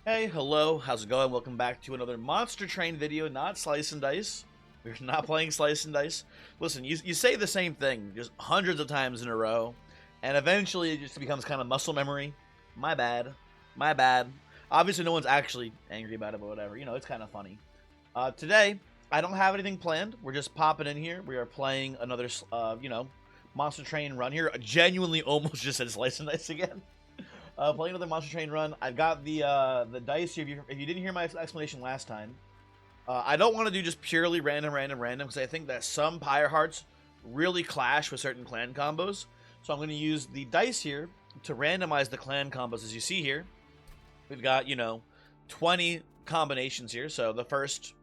Hey, hello, how's it going? Welcome back to another Monster Train video, not Slice and Dice. We're not playing Slice and Dice. Listen, you say the same thing just hundreds of times in a row, and eventually it just becomes kind of muscle memory. My bad. My bad. Obviously no one's actually angry about it, but whatever. You know, it's kind of funny. Today, I don't have anything planned. We're just popping in here. We are playing another, Monster Train run here. I genuinely almost just said Slice and Dice again. Playing another Monster Train run. I've got the dice here. If you didn't hear my explanation last time, I don't want to do just purely random, because I think that some Pyre Hearts really clash with certain clan combos. So I'm going to use the dice here to randomize the clan combos. As you see here, we've got, 20 combinations here. So the first,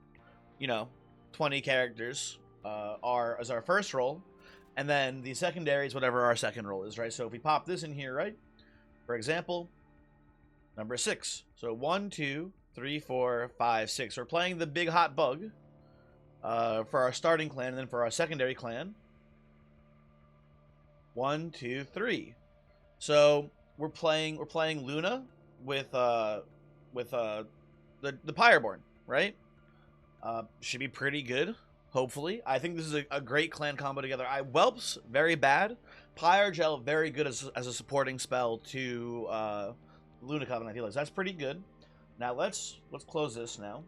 20 characters is our first roll. And then the secondary is whatever our second roll is, right? So if we pop this in here, right? For example, number 6. So 1, 2, 3, 4, 5, 6. We're playing the big hot bug for our starting clan, and then for our secondary clan, 1, 2, 3. So we're playing Luna with the Pyreborn, right? Should be pretty good. Hopefully. I think this is a great clan combo together. Whelp's very bad. Pyre Gel very good as a supporting spell to Luna Coven, I feel like. So that's pretty good. Now let's close this now.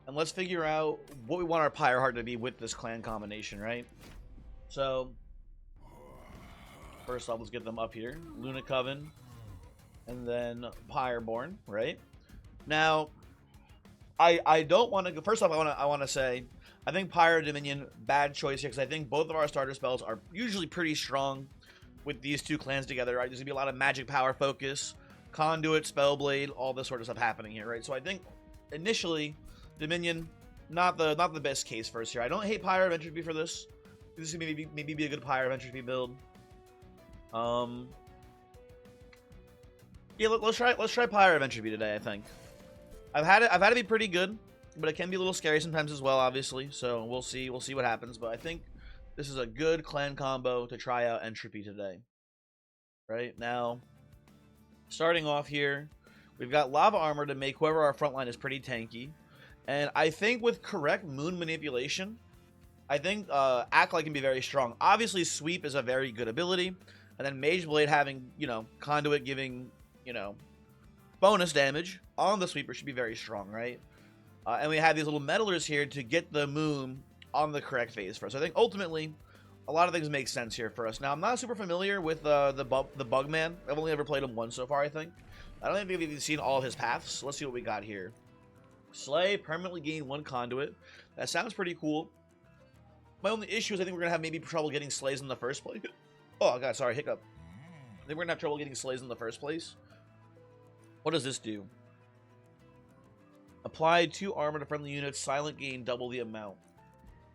And let's figure out what we want our Pyre Heart to be with this clan combination, right? So first off, let's get them up here. Luna Coven and then Pyreborn, right? Now I don't want to go. First off, I want to say I think Pyre Dominion, bad choice here, because I think both of our starter spells are usually pretty strong with these two clans together, right? There's going to be a lot of magic power focus, Conduit, Spellblade, all this sort of stuff happening here, right? So I think, initially, Dominion, not the best case for us here. I don't hate Pyre of Entropy for this. This is going to maybe be a good Pyre of Entropy build. Yeah, let's try Pyre of Entropy today, I think. I've had it be pretty good, but it can be a little scary sometimes as well, obviously. So we'll see what happens. But I think this is a good clan combo to try out Entropy today. Right now, starting off here, we've got Lava Armor to make whoever our front line is pretty tanky. And I think with correct Moon Manipulation, I think Acolyte can be very strong. Obviously, Sweep is a very good ability. And then Mage Blade having, Conduit giving, bonus damage on the Sweeper should be very strong, right? And we have these little meddlers here to get the moon on the correct phase for us. So I think ultimately, a lot of things make sense here for us. Now, I'm not super familiar with the Bugman. I've only ever played him once so far, I think. I don't think we've even seen all of his paths. So let's see what we got here. Slay, permanently gain 1 conduit. That sounds pretty cool. My only issue is I think we're going to have maybe trouble getting slays in the first place. Oh, God, sorry, hiccup. I think we're going to have trouble getting slays in the first place. What does this do? Apply 2 armor to friendly units. Silent gain double the amount.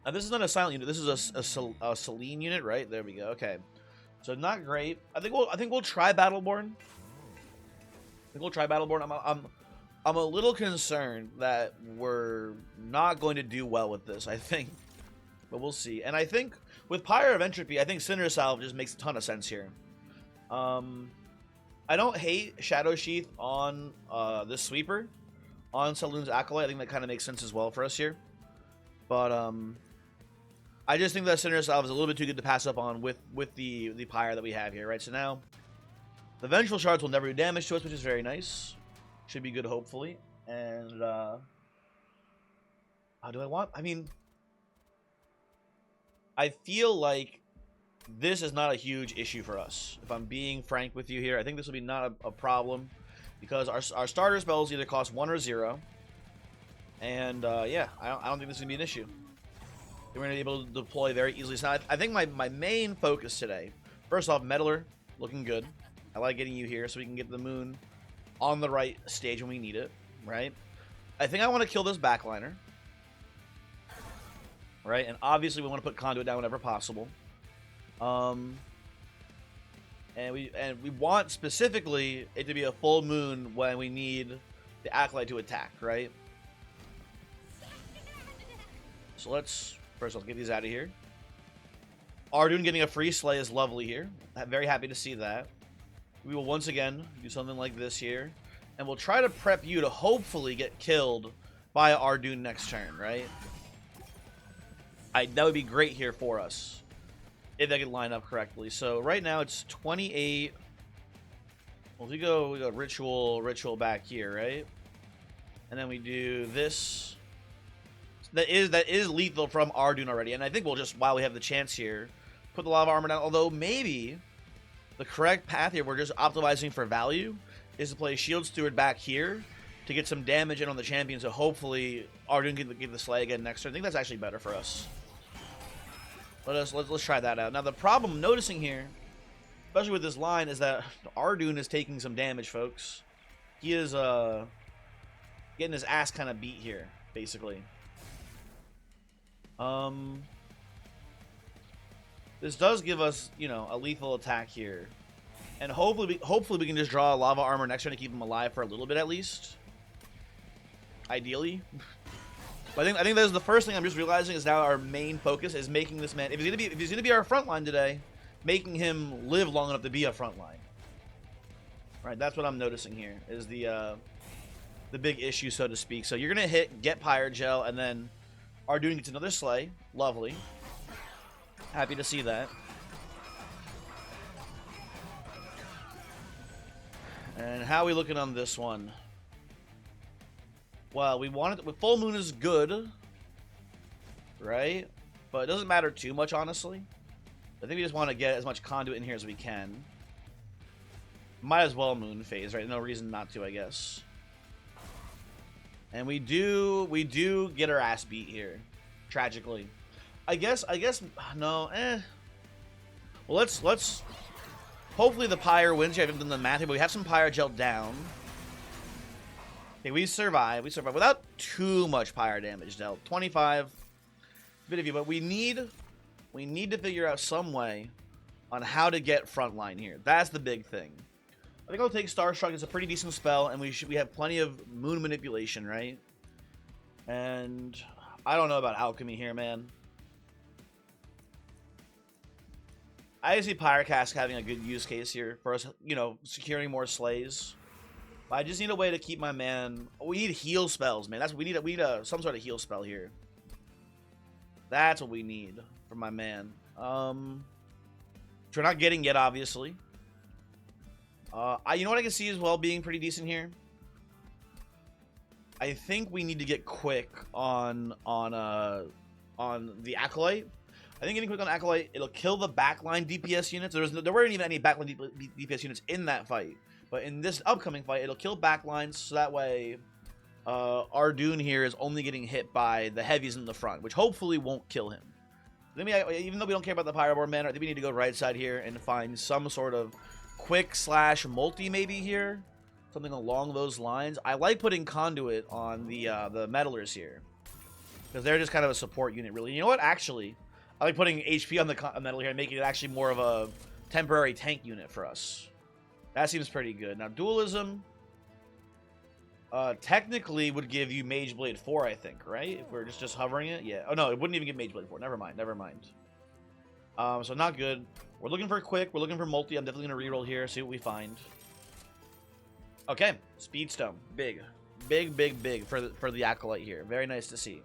Now this is not a silent unit. This is a Selene unit, right? There we go. Okay, so not great. I think we'll try Battleborn. I'm a little concerned that we're not going to do well with this. I think, but we'll see. And I think with Pyre of Entropy, I think Cinder Salve just makes a ton of sense here. I don't hate Shadow Sheath on this Sweeper. On Saloon's Acolyte, I think that kind of makes sense as well for us here. But I just think that Cinder Salve is a little bit too good to pass up on with the Pyre that we have here, right? So now, the Vengeful Shards will never do damage to us, which is very nice. Should be good, hopefully. And, how do I want? I mean, I feel like this is not a huge issue for us. If I'm being frank with you here, I think this will be not a problem. Because our starter spells either cost 1 or 0. And, yeah, I don't think this is going to be an issue. We're going to be able to deploy very easily. So I think my main focus today, first off, Meddler, looking good. I like getting you here so we can get the moon on the right stage when we need it, right? I think I want to kill this backliner. Right? And obviously we want to put Conduit down whenever possible. And we want specifically it to be a full moon when we need the Acolyte to attack, right? So let's first get these out of here. Ardoon getting a free slay is lovely here. I'm very happy to see that. We will once again do something like this here. And we'll try to prep you to hopefully get killed by Ardoon next turn, right? That would be great here for us. If I could line up correctly. So right now it's 28. Well, we go ritual back here, right? And then we do this. That is lethal from Ardoon already. And I think we'll just, while we have the chance here, put the lava armor down. Although maybe the correct path here, we're just optimizing for value, is to play Shield Steward back here to get some damage in on the champion. So hopefully Ardoon can get the Slay again next turn. I think that's actually better for us. Let's try that out. Now the problem I'm noticing here, especially with this line, is that Ardoon is taking some damage, folks. He is getting his ass kind of beat here, basically. This does give us, you know, a lethal attack here. And hopefully we can just draw a lava armor next turn to keep him alive for a little bit at least. Ideally. But I think that's the first thing I'm just realizing is now our main focus is making this man, if he's gonna be our front line today, making him live long enough to be a front line. Right, that's what I'm noticing here is the big issue, so to speak. So you're gonna get Pyre Gel, and then Ardoon gets another Slay. Lovely. Happy to see that. And how are we looking on this one? Well, we wanted full moon is good, right? But it doesn't matter too much, honestly. I think we just want to get as much conduit in here as we can. Might as well moon phase, right? No reason not to, I guess. And we do get our ass beat here, tragically. I guess no, Well, let's hopefully the Pyre wins here. I haven't done the math here, but we have some Pyre Gel down. Okay, we survive without too much Pyre damage dealt. 25, bit of you, but we need to figure out some way on how to get frontline here. That's the big thing. I think I'll take Starstruck. It's a pretty decent spell, and we have plenty of moon manipulation, right? And I don't know about alchemy here, man. I see Pyrocask having a good use case here for us, you know, securing more slays. But I just need a way to keep my man. We need heal spells, man. That's what we need. We need some sort of heal spell here. That's what we need for my man. Which we're not getting yet, obviously. You know what I can see as well being pretty decent here. I think we need to get quick on the Acolyte. I think getting quick on Acolyte, it'll kill the backline DPS units. There weren't even any backline DPS units in that fight. But in this upcoming fight, it'll kill backlines, so that way Ardoon here is only getting hit by the heavies in the front, which hopefully won't kill him. Even though we don't care about the Pyroborn Banner, I think we need to go right side here and find some sort of quick slash multi maybe here. Something along those lines. I like putting Conduit on the Meddlers here, because they're just kind of a support unit, really. You know what? Actually, I like putting HP on the Meddler here and making it actually more of a temporary tank unit for us. That seems pretty good. Now, Dualism technically would give you Mage Blade 4, I think, right? If we're just hovering it? Yeah. Oh, no, it wouldn't even give Mage Blade 4. Never mind. So not good. We're looking for quick. We're looking for multi. I'm definitely going to reroll here, see what we find. Okay. Speedstone. Big for the Acolyte here. Very nice to see.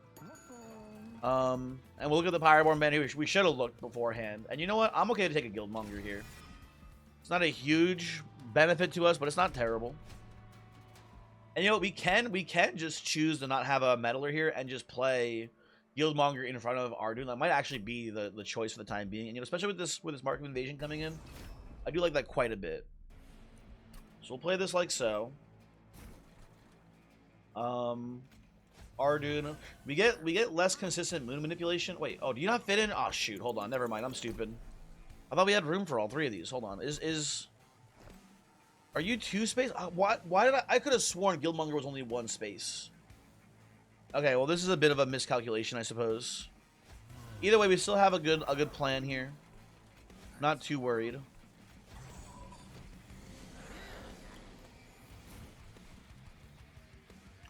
And we'll look at the Pyroborn Banner. We should have looked beforehand. And you know what? I'm okay to take a Guildmonger here. It's not a huge benefit to us, but it's not terrible. And you know what? We can just choose to not have a Meddler here and just play Guildmonger in front of Ardoon. That might actually be the choice for the time being. And you know, especially with this Mark of Invasion coming in, I do like that quite a bit. So we'll play this like so. Ardoon. We get less consistent moon manipulation. Wait, do you not fit in? Oh shoot, hold on. Never mind. I'm stupid. I thought we had room for all three of these. Hold on. Are you 2 space? Why did I could have sworn Guildmonger was only 1 space. Okay, well this is a bit of a miscalculation, I suppose. Either way, we still have a good plan here. Not too worried.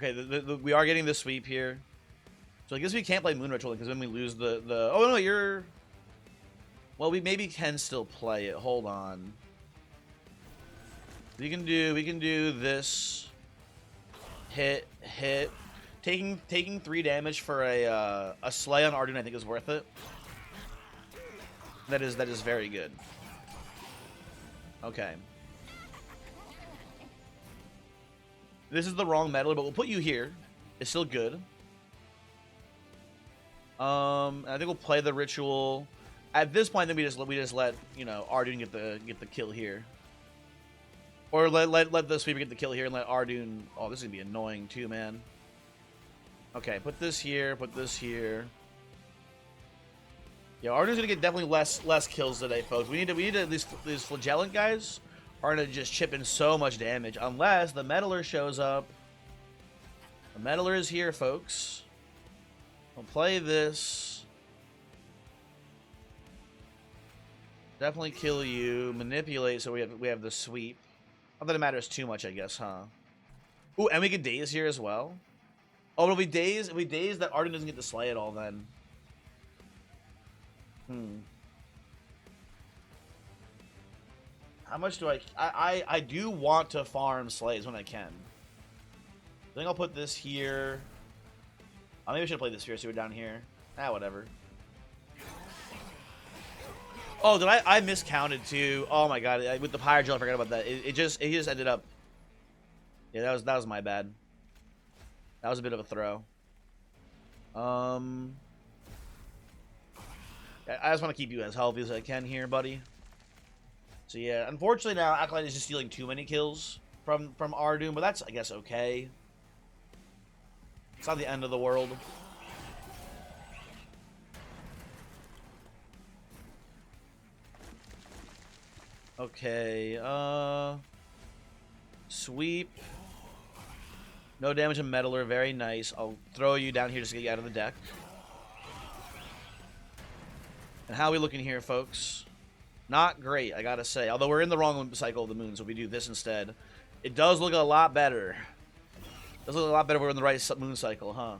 Okay, we are getting the sweep here. So I guess we can't play Moon Ritual because then we lose the oh no, you're. Well, we maybe can still play it. Hold on. We can do this. hit. Taking 3 damage for a Slay on Arden I think is worth it. That is very good. Okay. This is the wrong meddler, but we'll put you here. It's still good. I think we'll play the ritual. At this point, then we just let you know Arden get the kill here, or let the sweeper get the kill here and let Arden. Oh, this is gonna be annoying too, man. Okay, put this here. Put this here. Yeah, Arden's gonna get definitely less kills today, folks. We need these flagellant guys are gonna just chip in so much damage unless the meddler shows up. The meddler is here, folks. We'll play this. Definitely kill you. Manipulate so we have the sweep. Not that it matters too much, I guess, huh? Ooh, and we get daze here as well. Oh, it'll be daze. It'll be daze that Arden doesn't get to slay at all then. How much do I do want to farm slays when I can. I think I'll put this here. Maybe I should play this Sphere down here. Whatever. Oh, did I miscounted too? Oh my god, with the Pyre Gel, I forgot about that. It just ended up. Yeah, that was my bad. That was a bit of a throw. I just want to keep you as healthy as I can here, buddy. So yeah, unfortunately now Acolyte is just stealing too many kills from Ardoon, but that's I guess okay. It's not the end of the world. Okay, sweep. No damage on Meddler, very nice. I'll throw you down here just to get you out of the deck. And how are we looking here, folks? Not great, I gotta say. Although we're in the wrong cycle of the moon, so we do this instead. It does look a lot better. Does look a lot better if we're in the right moon cycle, huh?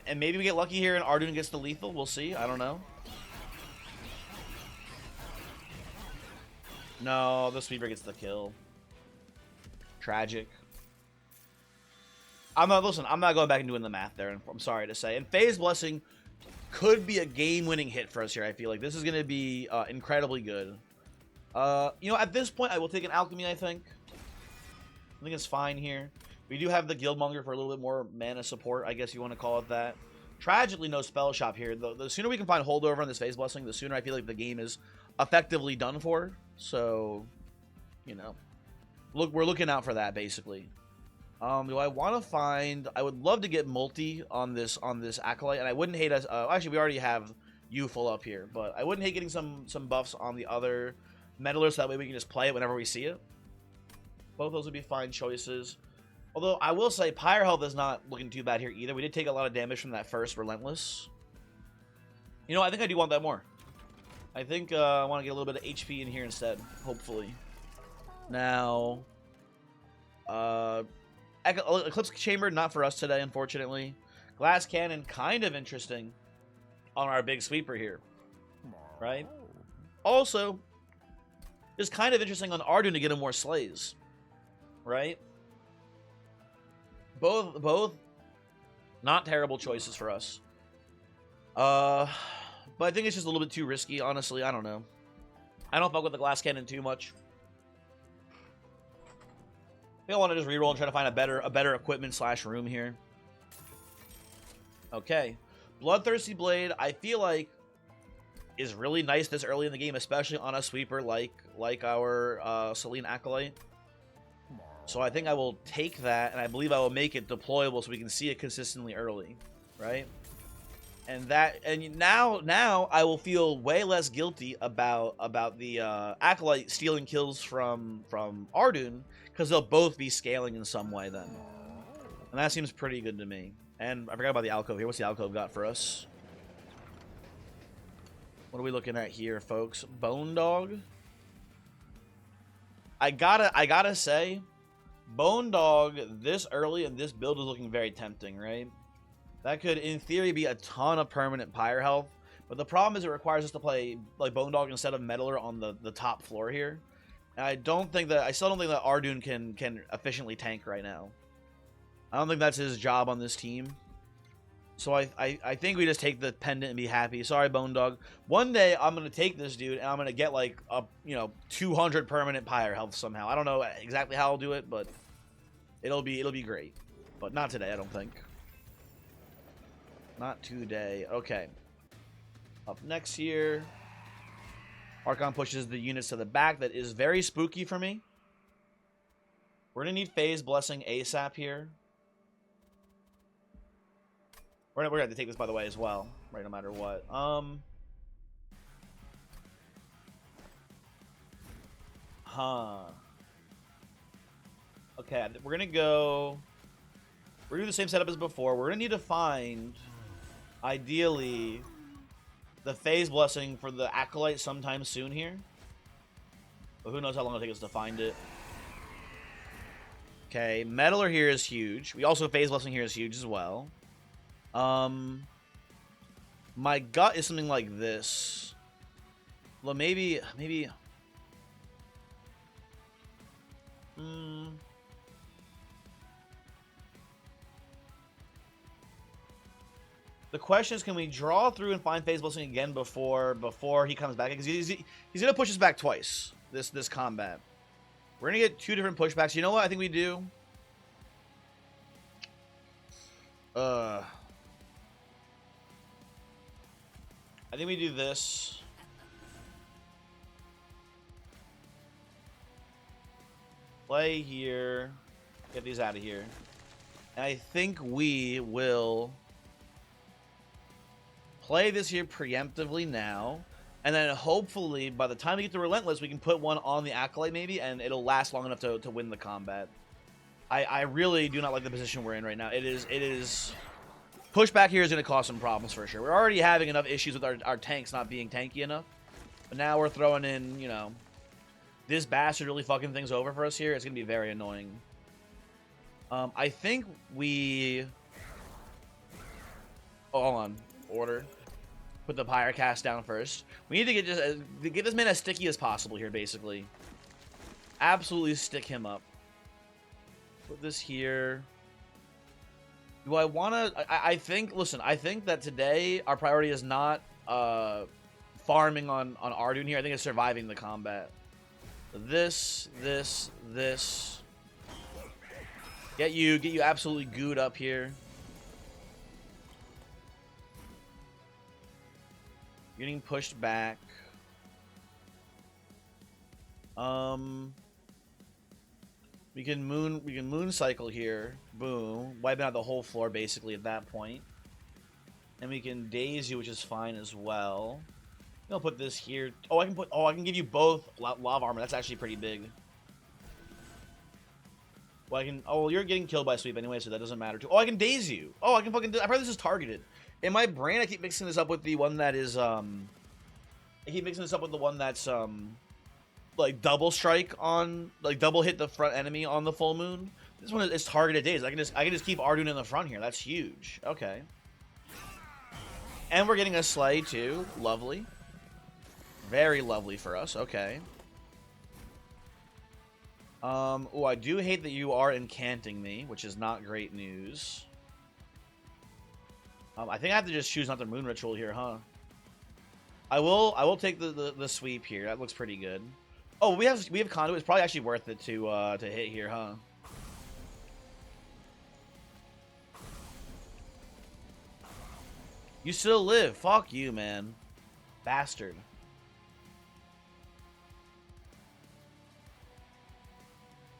And maybe we get lucky here and Ardoon gets the lethal. We'll see. I don't know. No, the sweeper gets the kill. Tragic. Listen, I'm not going back and doing the math there. I'm sorry to say. And Phase Blessing could be a game-winning hit for us here, I feel like. This is going to be incredibly good. You know, at this point, I will take an Alchemy, I think. I think it's fine here. We do have the Guildmonger for a little bit more mana support, I guess you want to call it that. Tragically, no Spell Shop here. The sooner we can find Holdover on this Phase Blessing, the sooner I feel like the game is effectively done for. So, you know, we're looking out for that, basically. Do I want to find... I would love to get multi on this Acolyte, and I wouldn't hate us... actually, we already have you full up here, but I wouldn't hate getting some buffs on the other Meddler, so that way we can just play it whenever we see it. Both those would be fine choices. Although, I will say, Pyre Health is not looking too bad here either. We did take a lot of damage from that first Relentless. You know, I think I do want that more. I think I want to get a little bit of HP in here instead, hopefully. Now, Eclipse Chamber, not for us today, unfortunately. Glass Cannon, kind of interesting on our big sweeper here, right? Also, just kind of interesting on Ardoon to get him more slays, right? Both not terrible choices for us. But I think it's just a little bit too risky, honestly. I don't know. I don't fuck with the Glass Cannon too much. I think I want to just reroll and try to find a better equipment / room here. Okay. Bloodthirsty Blade, I feel like, is really nice this early in the game, especially on a sweeper like our Selene Acolyte. So I think I will take that, and I believe I will make it deployable so we can see it consistently early, right? And now I will feel way less guilty about the Acolyte stealing kills from Ardoon, because they'll both be scaling in some way then. And that seems pretty good to me. And I forgot about the alcove here. What's the alcove got for us? What are we looking at here, folks? Bone Dog. I gotta say, Bone Dog this early in this build is looking very tempting, right? That could, in theory, be a ton of permanent Pyre health. But the problem is it requires us to play like Bone Dog instead of Meddler on the top floor here. I don't think that I still don't think that Ardoon can efficiently tank right now. I don't think that's his job on this team. So I think we just take the pendant and be happy. Sorry, Bone Dog. One day I'm gonna take this dude and I'm gonna get like a 200 permanent pyre health somehow. I don't know exactly how I'll do it, but it'll be great. But not today, I don't think. Not today. Okay. Up next here, Archon pushes the units to the back. That is very spooky for me. We're gonna need Phase Blessing ASAP here. We're gonna have to take this, by the way, as well, right? No matter what. Okay, we're gonna go. We're gonna do the same setup as before. We're gonna need to find, ideally, the Phase Blessing for the Acolyte sometime soon here. But who knows how long it'll take us to find it. Okay, Meddler here is huge. We also Phase Blessing here is huge as well. My gut is something like this. Well, maybe. The question is, can we draw through and find Phase Blessing again before he comes back? Because he's gonna push us back twice. This combat. We're gonna get 2 different pushbacks. You know what I think we do? I think we do this. Play here. Get these out of here. And I think we will play this here preemptively now. And then hopefully, by the time we get to Relentless, we can put one on the Acolyte maybe, and it'll last long enough to win the combat. I really do not like the position we're in right now. It is... Pushback here is going to cause some problems for sure. We're already having enough issues with our tanks not being tanky enough. But now we're throwing in, this bastard really fucking things over for us here. It's going to be very annoying. I think we... Oh, hold on. Order. Put the Pyre cast down first. We need to get this man as sticky as possible here, basically. Absolutely stick him up. Put this here. Do I want to... I think... Listen, I think that today our priority is not farming on Ardoon here. I think it's surviving the combat. This. Get you absolutely gooed up here. Getting pushed back. We can moon cycle here. Boom. Wiping out the whole floor basically at that point. And we can daze you, which is fine as well. I'll put this here. Oh, I can give you both lava armor. That's actually pretty big. Well, oh, you're getting killed by sweep anyway, so that doesn't matter too. Oh, I can daze you. Oh, I can fucking... I probably this is targeted. In my brain, I keep mixing this up with the one that is, I keep mixing this up with the one that's, like, double strike on... Like, double hit the front enemy on the full moon. This one is targeted daze. I can just keep Ardoon in the front here. That's huge. Okay. And we're getting a slay, too. Lovely. Very lovely for us. Okay. Oh, I do hate that you are incanting me, which is not great news. I think I have to just choose not the moon ritual here, huh? I will take the sweep here. That looks pretty good. Oh, we have conduit. It's probably actually worth it to hit here, huh? You still live. Fuck you, man. Bastard.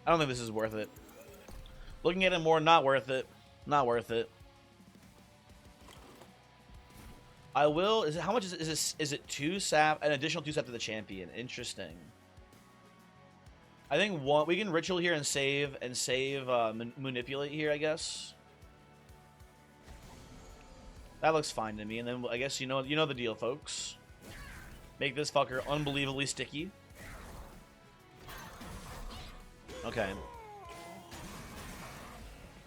I don't think this is worth it. Looking at it more, not worth it. Not worth it. I will. Is it how much is this? Is it 2 sap? An additional 2 sap to the champion. Interesting. I think we can ritual here and save manipulate here. I guess that looks fine to me. And then I guess you know the deal, folks. Make this fucker unbelievably sticky. Okay.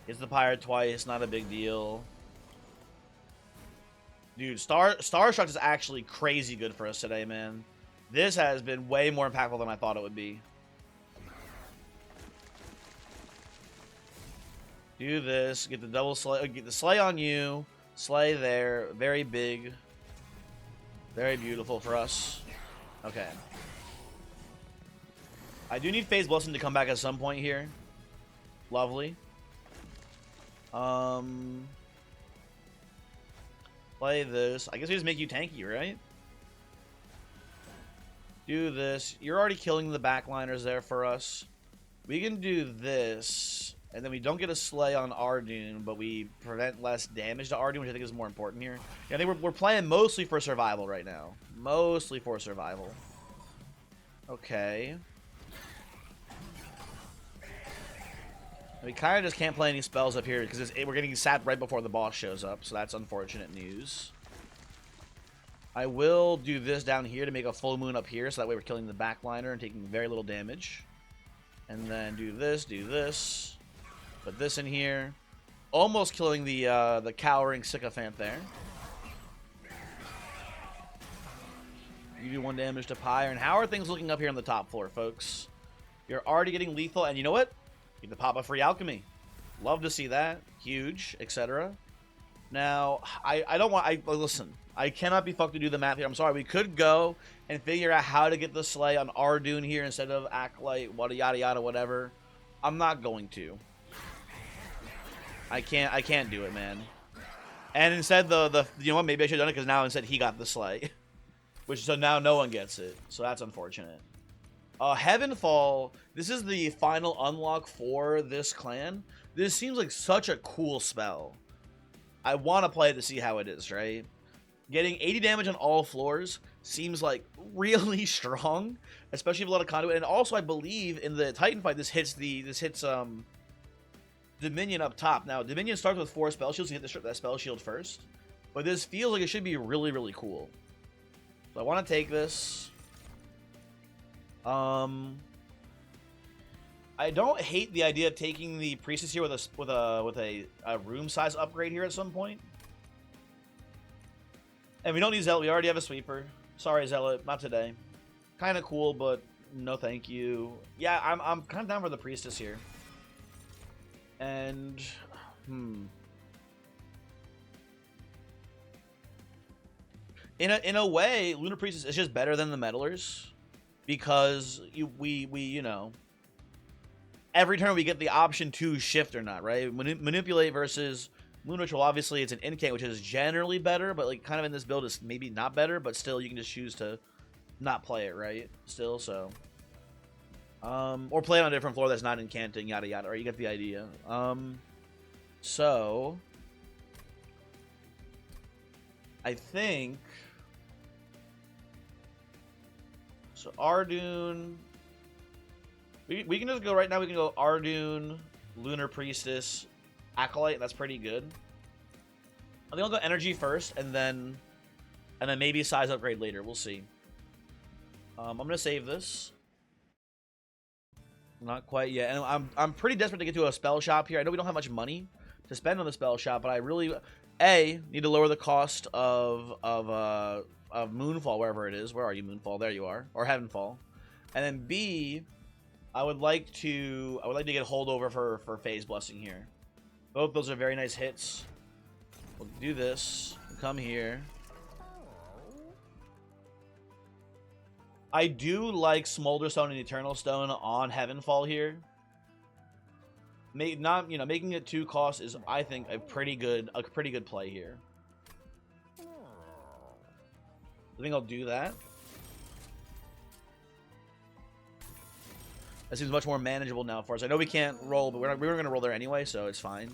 It's the pirate twice, not a big deal. Dude, Starstruck is actually crazy good for us today, man. This has been way more impactful than I thought it would be. Do this. Get the double slay. Get the slay on you. Slay there. Very big. Very beautiful for us. Okay. I do need Phase Blessing to come back at some point here. Lovely. Play this. I guess we just make you tanky, right? Do this. You're already killing the backliners there for us. We can do this, and then we don't get a slay on Ardoon, but we prevent less damage to Ardoon, which I think is more important here. Yeah, I think we're playing mostly for survival right now. Mostly for survival. Okay. We kind of just can't play any spells up here because we're getting sapped right before the boss shows up, so that's unfortunate news. I will do this down here to make a full moon up here, so that way we're killing the backliner and taking very little damage. And then do this, put this in here. Almost killing the cowering sycophant there. You do 1 damage to Pyre. And how are things looking up here on the top floor, folks? You're already getting lethal, and you know what? Get the pop a free alchemy. Love to see that. Huge, etc. Now, I don't want... listen, I cannot be fucked to do the math here. I'm sorry. We could go and figure out how to get the slay on Ardoon here instead of Acolyte, yada yada, whatever. I'm not going to. I can't do it, man. And instead, you know what? Maybe I should have done it because now instead he got the slay. Which, so now no one gets it. So that's unfortunate. Heavenfall, this is the final unlock for this clan. This seems like such a cool spell. I want to play it to see how it is, right? Getting 80 damage on all floors seems like really strong, especially with a lot of conduit. And also, I believe in the Titan fight, this hits Dominion up top. Now, Dominion starts with 4 spell shields. You hit that spell shield first, but this feels like it should be really, really cool. So I want to take this. I don't hate the idea of taking the priestess here with a room size upgrade here at some point. And we don't need Zealot. We already have a sweeper. Sorry, Zealot, not today. Kind of cool, but no, thank you. Yeah, I'm kind of down for the priestess here. And in a way, Lunar Priestess is just better than the Meddlers. Because we you know, every turn we get the option to shift or not, right? Manipulate versus Moon Ritual, obviously it's an incant, which is generally better, but like kind of in this build is maybe not better, but still you can just choose to not play it, right? Still, so. Or play it on a different floor that's not incanting, yada yada, or you get the idea. So I think... So Ardoon, we can just go right now. We can go Ardoon, Lunar Priestess, Acolyte. That's pretty good. I think I'll go Energy first, and then maybe size upgrade later. We'll see. I'm gonna save this. Not quite yet, and I'm pretty desperate to get to a spell shop here. I know we don't have much money to spend on the spell shop, but I really need to lower the cost of Moonfall, wherever it is. Where are you, Moonfall? There you are. Or Heavenfall. And then B, I would like to get holdover for Phase Blessing here. Both those are very nice hits. We'll do this. We'll come here. I do like Smolder Stone and Eternal Stone on Heavenfall here. Making it 2 costs is, I think, a pretty good play here. I think I'll do that. That seems much more manageable now for us. I know we can't roll, but we were going to roll there anyway, so it's fine.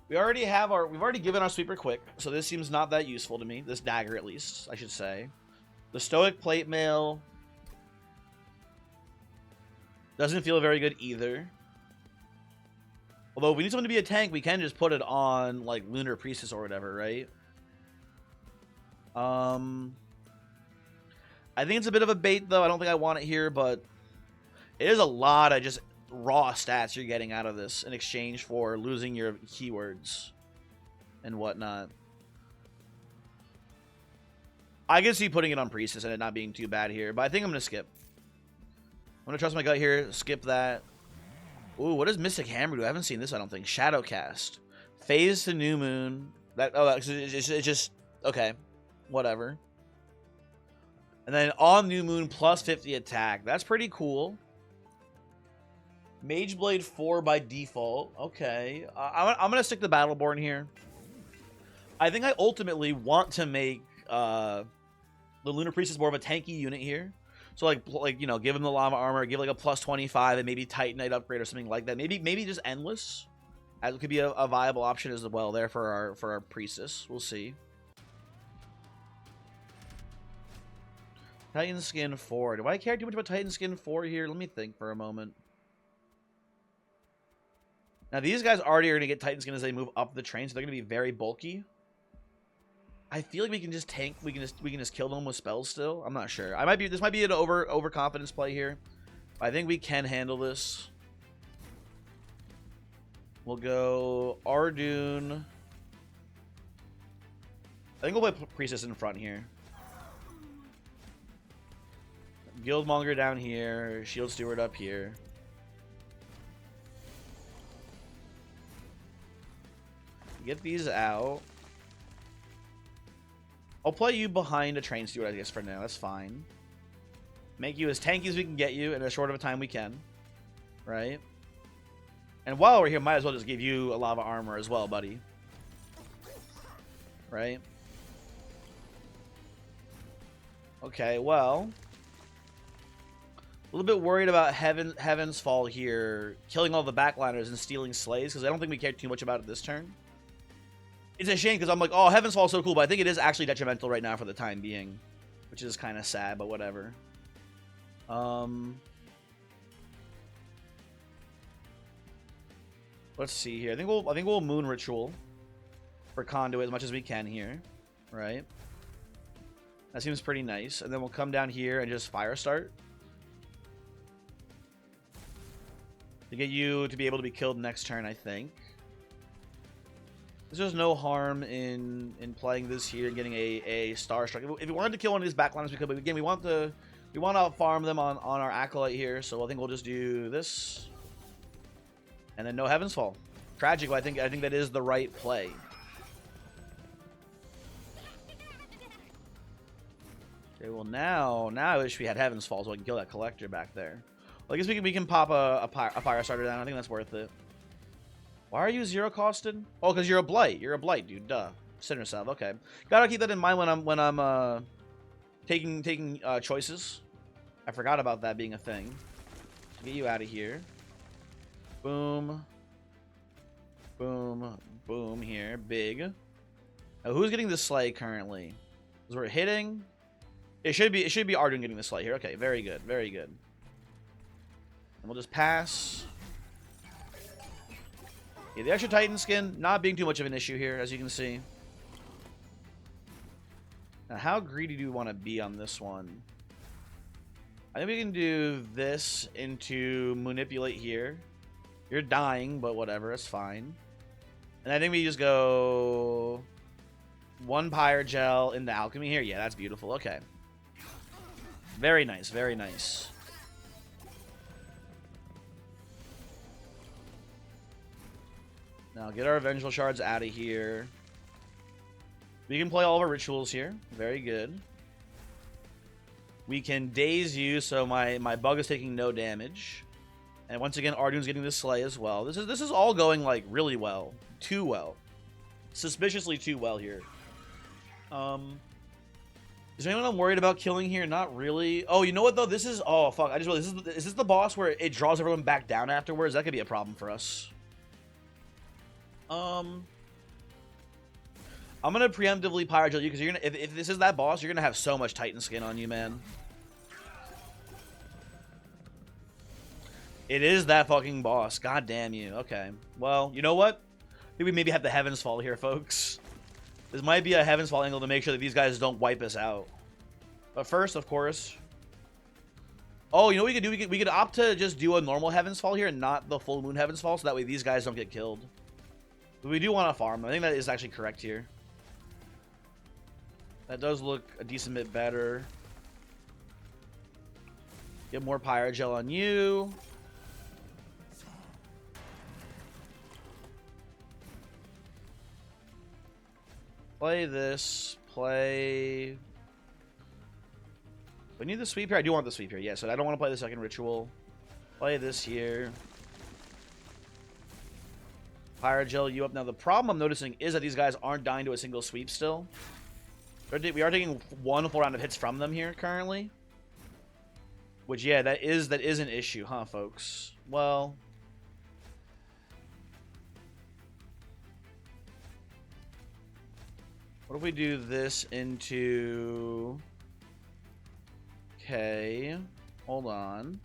We've already given our sweeper quick, so this seems not that useful to me. This dagger, at least, I should say. The Stoic Plate Mail doesn't feel very good either. Although, if we need someone to be a tank, we can just put it on, like, Lunar Priestess or whatever, right? I think it's a bit of a bait, though. I don't think I want it here, but it is a lot of just raw stats you're getting out of this in exchange for losing your keywords and whatnot. I can see putting it on Priestess and it not being too bad here, but I think I'm going to skip. I'm going to trust my gut here, skip that. Ooh, what does Mystic Hammer do? I haven't seen this, I don't think. Shadowcast. Phase to New Moon. It's just... Okay. Whatever. And then on New Moon, plus 50 attack. That's pretty cool. Mage Blade 4 by default. Okay. I'm going to stick to Battleborn here. I think I ultimately want to make the Lunar Priestess more of a tanky unit here. So like you know, give him the Lava Armor, give like a plus 25, and maybe Titanite upgrade or something like that. Maybe just Endless. That could be a viable option as well there for our Priestess. We'll see. Titan Skin 4. Do I care too much about Titan Skin 4 here? Let me think for a moment. Now these guys already are going to get Titan Skin as they move up the train, so they're going to be very bulky. I feel like we can just tank. We can just kill them with spells still. I'm not sure. This might be an overconfidence play here. I think we can handle this. We'll go Ardoon. I think we'll play Priestess in front here. Guildmonger down here. Shield Steward up here. Get these out. I'll play you behind a Train Steward, I guess, for now. That's fine. Make you as tanky as we can get you in as short of a time we can. Right? And while we're here, might as well just give you a Lava Armor as well, buddy. Right? Okay, well... a little bit worried about Heaven's Fall here, killing all the backliners and stealing slays, because I don't think we care too much about it this turn. It's a shame, because I'm like, oh, Heaven's Fall is so cool, but I think it is actually detrimental right now for the time being, which is kind of sad, but whatever. Let's see here. I think we'll Moon Ritual for Conduit as much as we can here, right? That seems pretty nice, and then we'll come down here and just Fire Start to get you to be able to be killed next turn, I think. There's just no harm in playing this here and getting a Star Strike. If we wanted to kill one of these backliners, we could, but again, we want to farm them on our Acolyte here, so I think we'll just do this. And then no Heaven's Fall. Tragic, but I think that is the right play. Okay, well now I wish we had Heaven's Fall so I can kill that Collector back there. Well, I guess we can pop a Fire Starter down. I think that's worth it. Why are you 0 costed? Oh, because you're a Blight. You're a Blight, dude. Duh. Sinner Salve. Okay. Gotta keep that in mind when I'm taking choices. I forgot about that being a thing. Get you out of here. Boom. Boom. Boom here. Big. Now, who's getting the Slay currently? Because we're hitting. It should be Ardoon getting the Slay here. Okay. Very good. Very good. And we'll just pass. Yeah, the extra Titan Skin not being too much of an issue here, as you can see. Now, how greedy do we want to be on this one? I think we can do this into Manipulate here. You're dying, but whatever, it's fine. And I think we just go 1 Pyrogel into Alchemy here. Yeah, that's beautiful. Okay. Very nice, very nice. Now get our Vengeful Shards out of here. We can play all of our rituals here. Very good. We can daze you, so my bug is taking no damage. And once again, Ardoon's getting this Slay as well. This is all going like really well. Too well. Suspiciously too well here. Is there anyone I'm worried about killing here? Not really. Oh, you know what though? This is fuck. I just realized is this the boss where it draws everyone back down afterwards? That could be a problem for us. I'm gonna preemptively Pyrogel you because you're gonna if this is that boss, you're gonna have so much Titan Skin on you, man. It is that fucking boss. God damn you. Okay. Well, you know what? I think we maybe have the Heaven's Fall here, folks. This might be a Heaven's Fall angle to make sure that these guys don't wipe us out. But first, of course. Oh, you know what we could do? We could opt to just do a normal Heaven's Fall here and not the full moon Heaven's Fall, so that way these guys don't get killed. But we do want to farm. I think that is actually correct here. That does look a decent bit better. Get more Pyrogel on you. Play this. Play... We need the sweep here? I do want the sweep here. Yeah, so I don't want to play the second ritual. Play this here. Pyrogel you up. Now, the problem I'm noticing is that these guys aren't dying to a single sweep still. We are taking one full round of hits from them here currently. Which, yeah, that is an issue, huh, folks? Well... What if we do this into... Okay, hold on.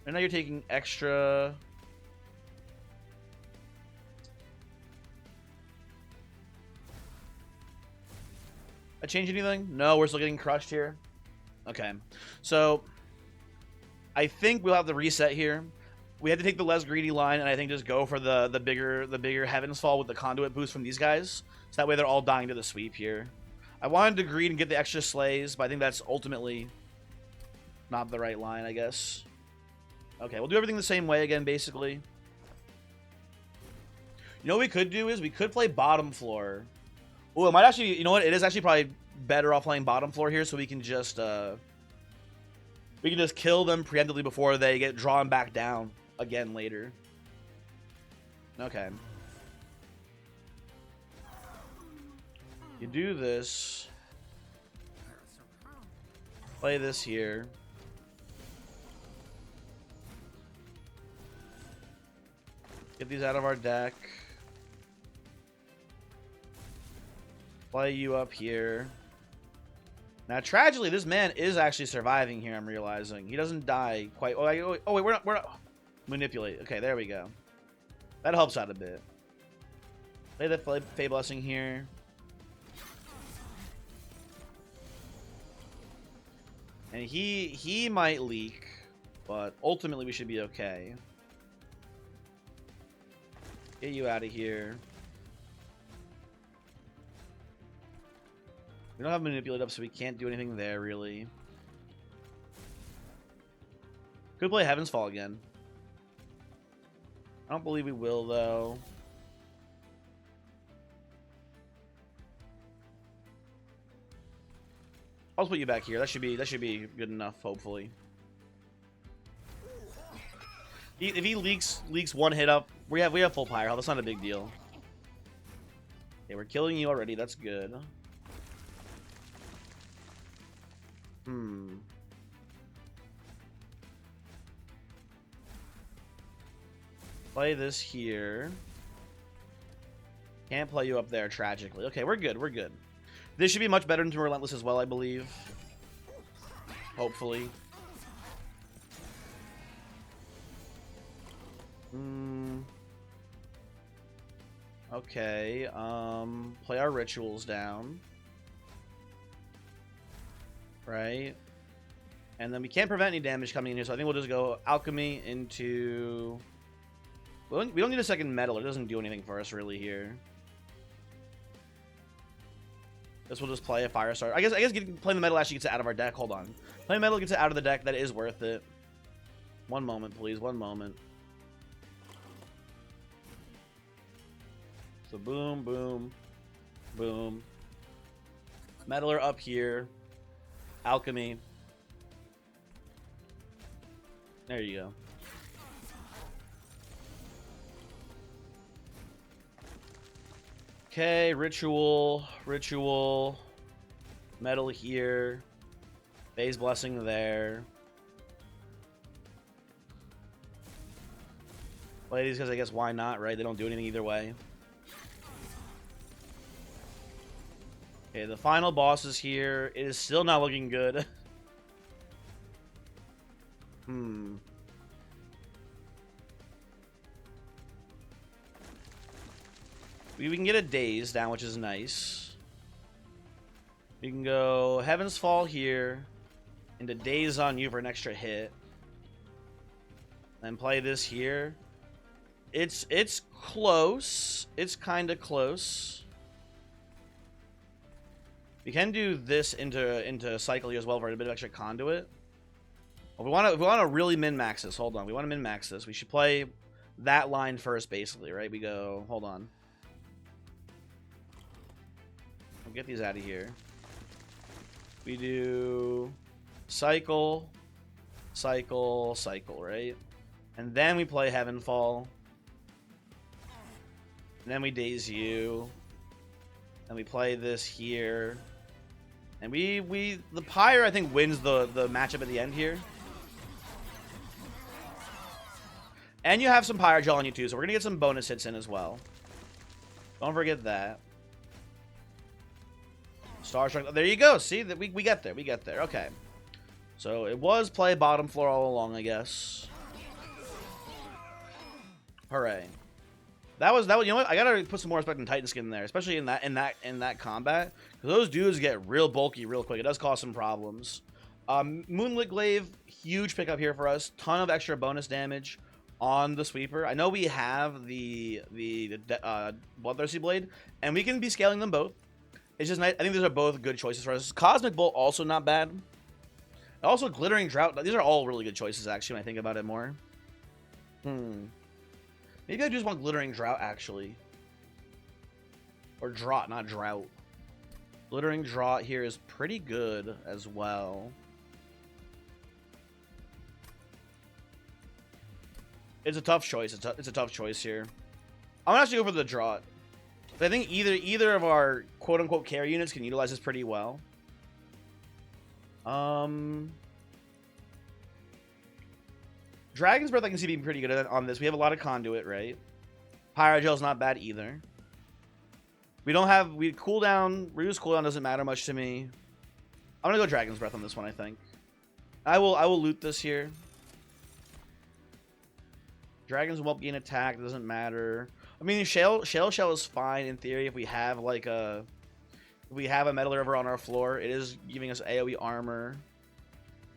And now you're taking extra... I change anything? No, we're still getting crushed here. Okay, so I think we'll have to reset here. We had to take the less greedy line, and I think just go for the bigger Heaven's Fall with the conduit boost from these guys. So that way they're all dying to the sweep here. I wanted to greed and get the extra slays, but I think that's ultimately not the right line, I guess. Okay, we'll do everything the same way again, basically. You know what we could do is we could play bottom floor. Oh, it might actually, you know what? It is actually probably better off playing bottom floor here, so we can just kill them preemptively before they get drawn back down again later. Okay. You do this. Play this here. Get these out of our deck. Play you up here. Now, tragically, this man is actually surviving here, I'm realizing. He doesn't die quite... Oh, wait, we're not... Manipulate. Okay, there we go. That helps out a bit. Play the Fey Blessing here. And he might leak, but ultimately we should be okay. Get you out of here. We don't have Manipulate up, so we can't do anything there, really. Could play Heaven's Fall again. I don't believe we will, though. I'll just put you back here. That should be good enough, hopefully. If he leaks one hit up, we have full pyre health. That's not a big deal. Okay, we're killing you already. That's good. Play this here. Can't play you up there, tragically. Okay, we're good. We're good. This should be much better than Relentless as well, I believe. Hopefully. Okay, play our rituals down. Right? And then we can't prevent any damage coming in here, so I think we'll just go Alchemy into... We don't need a second metal. It doesn't do anything for us, really, here. This will just play a Firestar. I guess playing the metal actually gets it out of our deck. Hold on. Playing metal gets it out of the deck. That is worth it. One moment, please. One moment. So boom, boom, boom. Metaler up here. Alchemy. There you go. Okay, ritual, metal here, Phase Blessing there. Play these because I guess why not, right? They don't do anything either way. Okay, the final boss is here. It is still not looking good. We can get a Daze down, which is nice. We can go Heaven's Fall here, into Daze on you for an extra hit. And play this here. It's close. It's kind of close. We can do this into Cycle here as well for a bit of extra conduit. If we want to really min-max this, hold on. We want to min-max this. We should play that line first, basically, right? We go, hold on. Get these out of here. We do cycle, cycle, cycle, right? And then we play Heavenfall. And then we Daze You. And we play this here. And the Pyre, I think, wins the matchup at the end here. And you have some Pyre Gel on you too, so we're gonna get some bonus hits in as well. Don't forget that. Starstruck. There you go. See that we get there. We get there. Okay. So it was play bottom floor all along, I guess. Hooray. That was. You know what? I gotta put some more respect in Titan Skin there, especially in that combat, because those dudes get real bulky real quick. It does cause some problems. Moonlit Glaive, huge pickup here for us. Ton of extra bonus damage on the sweeper. I know we have the Bloodthirsty Blade, and we can be scaling them both. It's just nice. I think these are both good choices for us. Cosmic Bolt, also not bad. Also, Glittering Drought. These are all really good choices, actually, when I think about it more. Maybe I just want Glittering Drought, actually. Or Draught, not Drought. Glittering Draught here is pretty good as well. It's a tough choice. It's a tough choice here. I'm gonna actually go for the Draught. I think either of our quote-unquote carry units can utilize this pretty well. Dragon's Breath I can see being pretty good on this. We have a lot of conduit, right? Pyrogel's not bad either. Cooldown. Reduce cooldown doesn't matter much to me. I'm gonna go Dragon's Breath on this one, I think. I will loot this here. Dragons won't gain attack, doesn't matter. I mean, Shell Shell is fine in theory if we have like a Metal River on our floor. It is giving us AoE armor.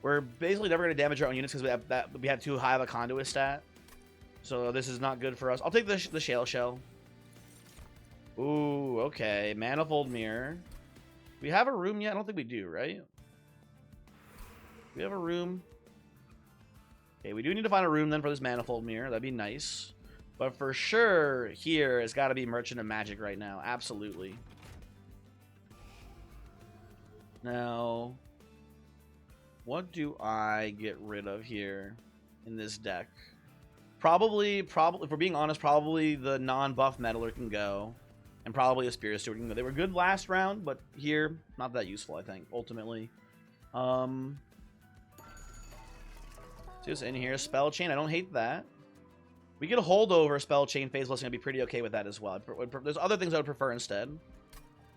We're basically never going to damage our own units because we have too high of a conduit stat. So this is not good for us. I'll take the Shale Shell. Ooh, okay. Manifold Mirror. We have a room yet? I don't think we do, right? We have a room. Okay, we do need to find a room then for this Manifold Mirror. That'd be nice. But for sure, here, it's got to be Merchant of Magic right now. Absolutely. Now, what do I get rid of here in this deck? Probably, if we're being honest, probably the non-buff Meddler can go. And probably a Spirit Steward can go. They were good last round, but here, not that useful, I think, ultimately. See what's in here. Spell Chain, I don't hate that. We get a holdover Spell Chain Phase Blessing. I'd be pretty okay with that as well. There's other things I would prefer instead.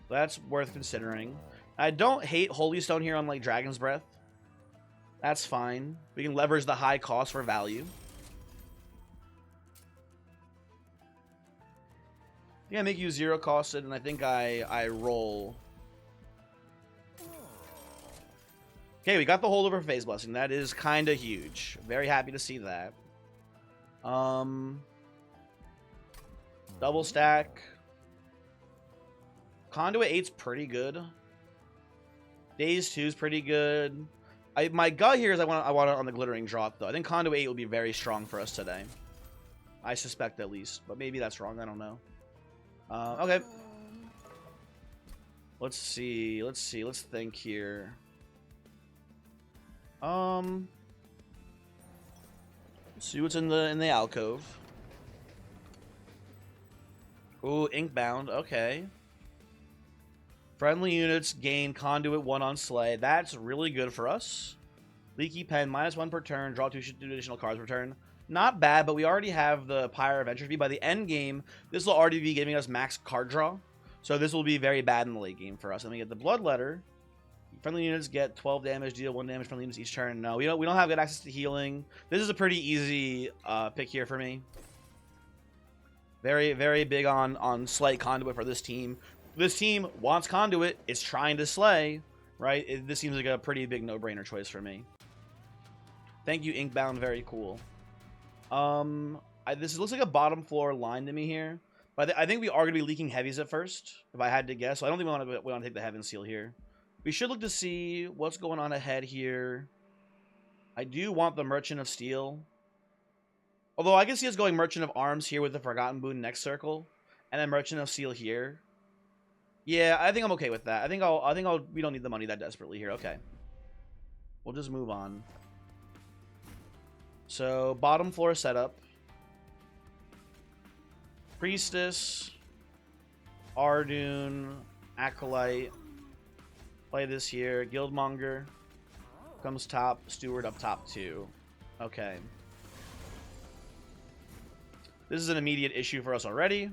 That's worth considering. I don't hate Holy Stone here on like Dragon's Breath. That's fine. We can leverage the high cost for value. Yeah, make you 0 costed, and I think I roll. Okay, we got the holdover Phase Blessing. That is kind of huge. Very happy to see that. Double stack. Conduit 8's pretty good. Daze 2's pretty good. My gut here is I want it on the Glittering Draught, though. I think Conduit 8 will be very strong for us today. I suspect at least, but maybe that's wrong. I don't know. Okay. Let's see. Let's think here. Let's see what's in the alcove. Ooh, Inkbound. Okay. Friendly units gain Conduit 1 on Slay. That's really good for us. Leaky Pen, -1 per turn. Draw 2 additional cards per turn. Not bad, but we already have the Pyre of Entropy. By the end game, this will already be giving us max card draw. So this will be very bad in the late game for us. Let me get the Bloodletter. Friendly units get 12 damage, deal 1 damage friendly units each turn. No, we don't have good access to healing. This is a pretty easy pick here for me. Very, very big on Slay Conduit for this team. This team wants Conduit. It's trying to Slay, right? This seems like a pretty big no-brainer choice for me. Thank you, Inkbound. Very cool. This looks like a bottom floor line to me here. But I think we are going to be leaking heavies at first, if I had to guess. So I don't think we want to take the Heaven Seal here. We should look to see what's going on ahead here. I do want the Merchant of Steel. Although I can see us going Merchant of Arms here with the Forgotten Boon next circle. And then Merchant of Steel here. Yeah, I think I'm okay with that. We don't need the money that desperately here. Okay. We'll just move on. So, bottom floor setup. Priestess, Ardoon, Acolyte. Play this here. Guildmonger comes top. Steward up top too. Okay. This is an immediate issue for us already.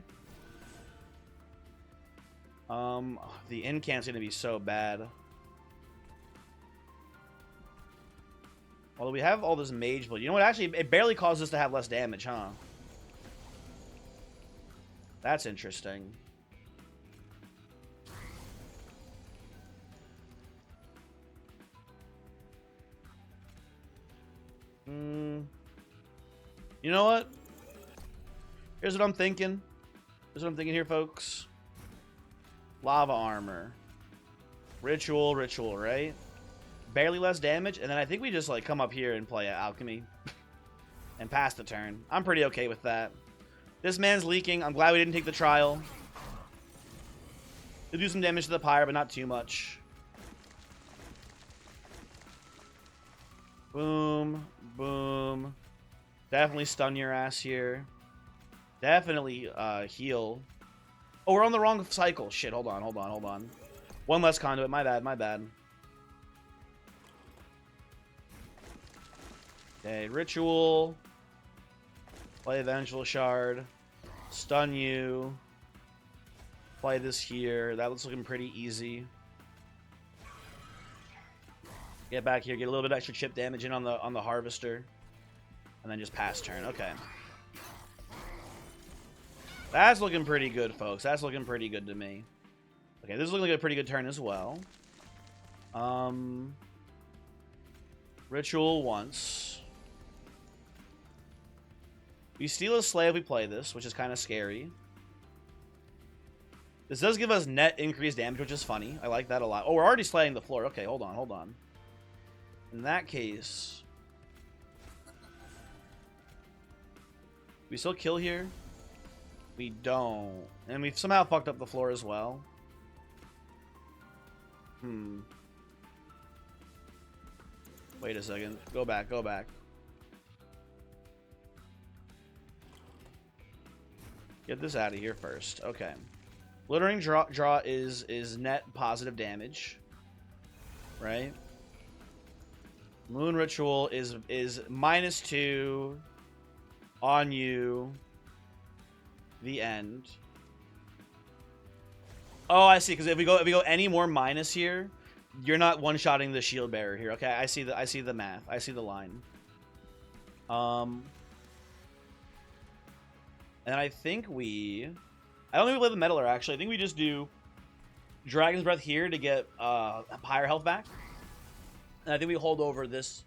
The incant's gonna be so bad. Although we have all this mage blood. You know what? Actually, it barely causes us to have less damage, huh? That's interesting. You know what? Here's what I'm thinking. Here's what I'm thinking here, folks. Lava armor. Ritual, right? Barely less damage, and then I think we just like come up here and play alchemy and pass the turn. I'm pretty okay with that. This man's leaking. I'm glad we didn't take the trial. He'll do some damage to the pyre, but not too much. Boom, boom. Definitely stun your ass here. Definitely heal. Oh, we're on the wrong cycle. Shit, hold on. One less conduit. My bad. Okay, ritual. Play Vengeful Shard. Stun you. Play this here. That looks looking pretty easy. Get back here. Get a little bit extra chip damage in on the harvester. And then just pass turn. Okay. That's looking pretty good, folks. That's looking pretty good to me. Okay, this is looking like a pretty good turn as well. Ritual once. We steal a slave, we play this, which is kind of scary. This does give us net increased damage, which is funny. I like that a lot. Oh, we're already slaying the floor. Okay, hold on. In that case... we still kill here? We don't. And we've somehow fucked up the floor as well. Wait a second. Go back. Get this out of here first. Okay. Glittering draw is net positive damage. Right? Moon Ritual is -2 on you. The end. Oh, I see. Because if we go any more minus here, you're not one-shotting the shield bearer here. Okay, I see the math. I see the line. And I think I don't think we play the meddler actually. I think we just do Dragon's Breath here to get higher health back. And I think we hold over this.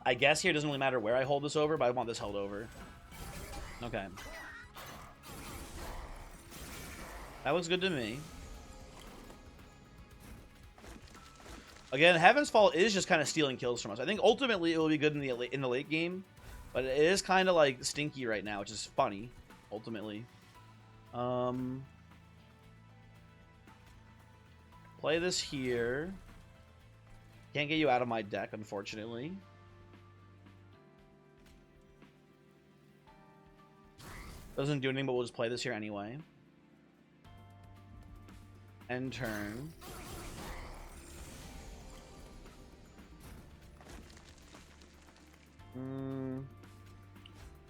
I guess here it doesn't really matter where I hold this over, but I want this held over. Okay. That looks good to me. Again, Heaven's Fall is just kind of stealing kills from us. I think ultimately it will be good in the late game, but it is kind of like stinky right now, which is funny. Ultimately, play this here. Can't get you out of my deck, unfortunately. Doesn't do anything, but we'll just play this here anyway. End turn.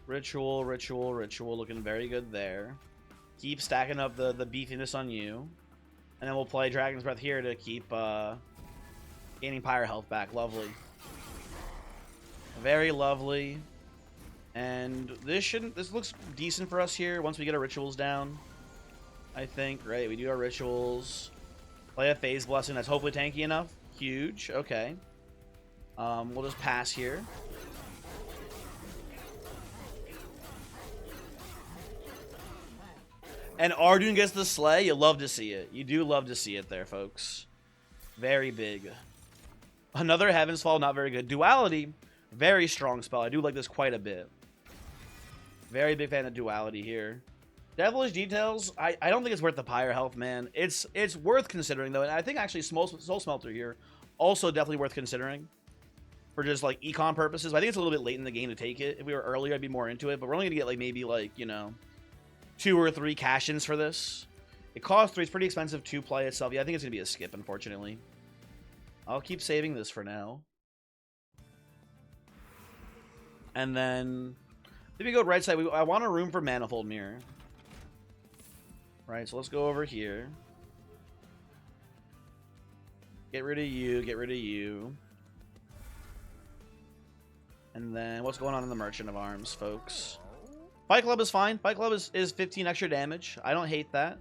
Ritual. Looking very good there. Keep stacking up the beefiness on you. And then we'll play Dragon's Breath here to keep gaining pyre health back. Lovely. Very lovely. And this looks decent for us here once we get our rituals down. I think, right? We do our rituals. Play a Phase Blessing that's hopefully tanky enough. Huge. Okay. We'll just pass here. And Ardoon gets the slay. You love to see it. You do love to see it there, folks. Very big. Another Heaven's Fall, not very good. Duality, very strong spell. I do like this quite a bit. Very big fan of Duality here. Devilish Details, I don't think it's worth the Pyre health, man. It's worth considering, though, and I think actually Soul Smelter here also definitely worth considering for just, like, econ purposes. I think it's a little bit late in the game to take it. If we were earlier, I'd be more into it, but we're only going to get, like, maybe, like, you know, 2 or 3 cash-ins for this. It costs 3. It's pretty expensive to play itself. Yeah, I think it's going to be a skip, unfortunately. I'll keep saving this for now. And then, if we go right side, I want a room for Manifold Mirror. Right, so let's go over here. Get rid of you, get rid of you. And then, what's going on in the Merchant of Arms, folks? Fight Club is fine. Fight Club is 15 extra damage. I don't hate that.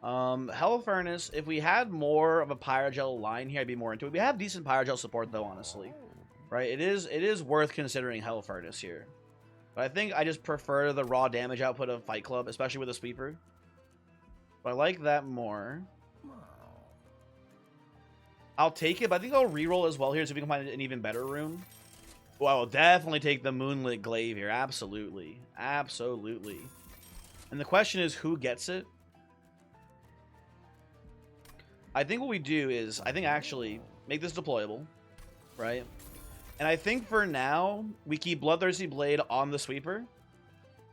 Hell Furnace, if we had more of a Pyrogel line here, I'd be more into it. We have decent Pyrogel support, though, honestly. Right, it is worth considering Hell Furnace here. But I think I just prefer the raw damage output of Fight Club, especially with a Sweeper. But I like that more. I'll take it, but I think I'll reroll as well here so we can find an even better room. Oh, I will definitely take the Moonlit Glaive here. Absolutely. Absolutely. And the question is, who gets it? I think what we do is, I think actually, make this deployable. Right? And I think for now, we keep Bloodthirsty Blade on the Sweeper.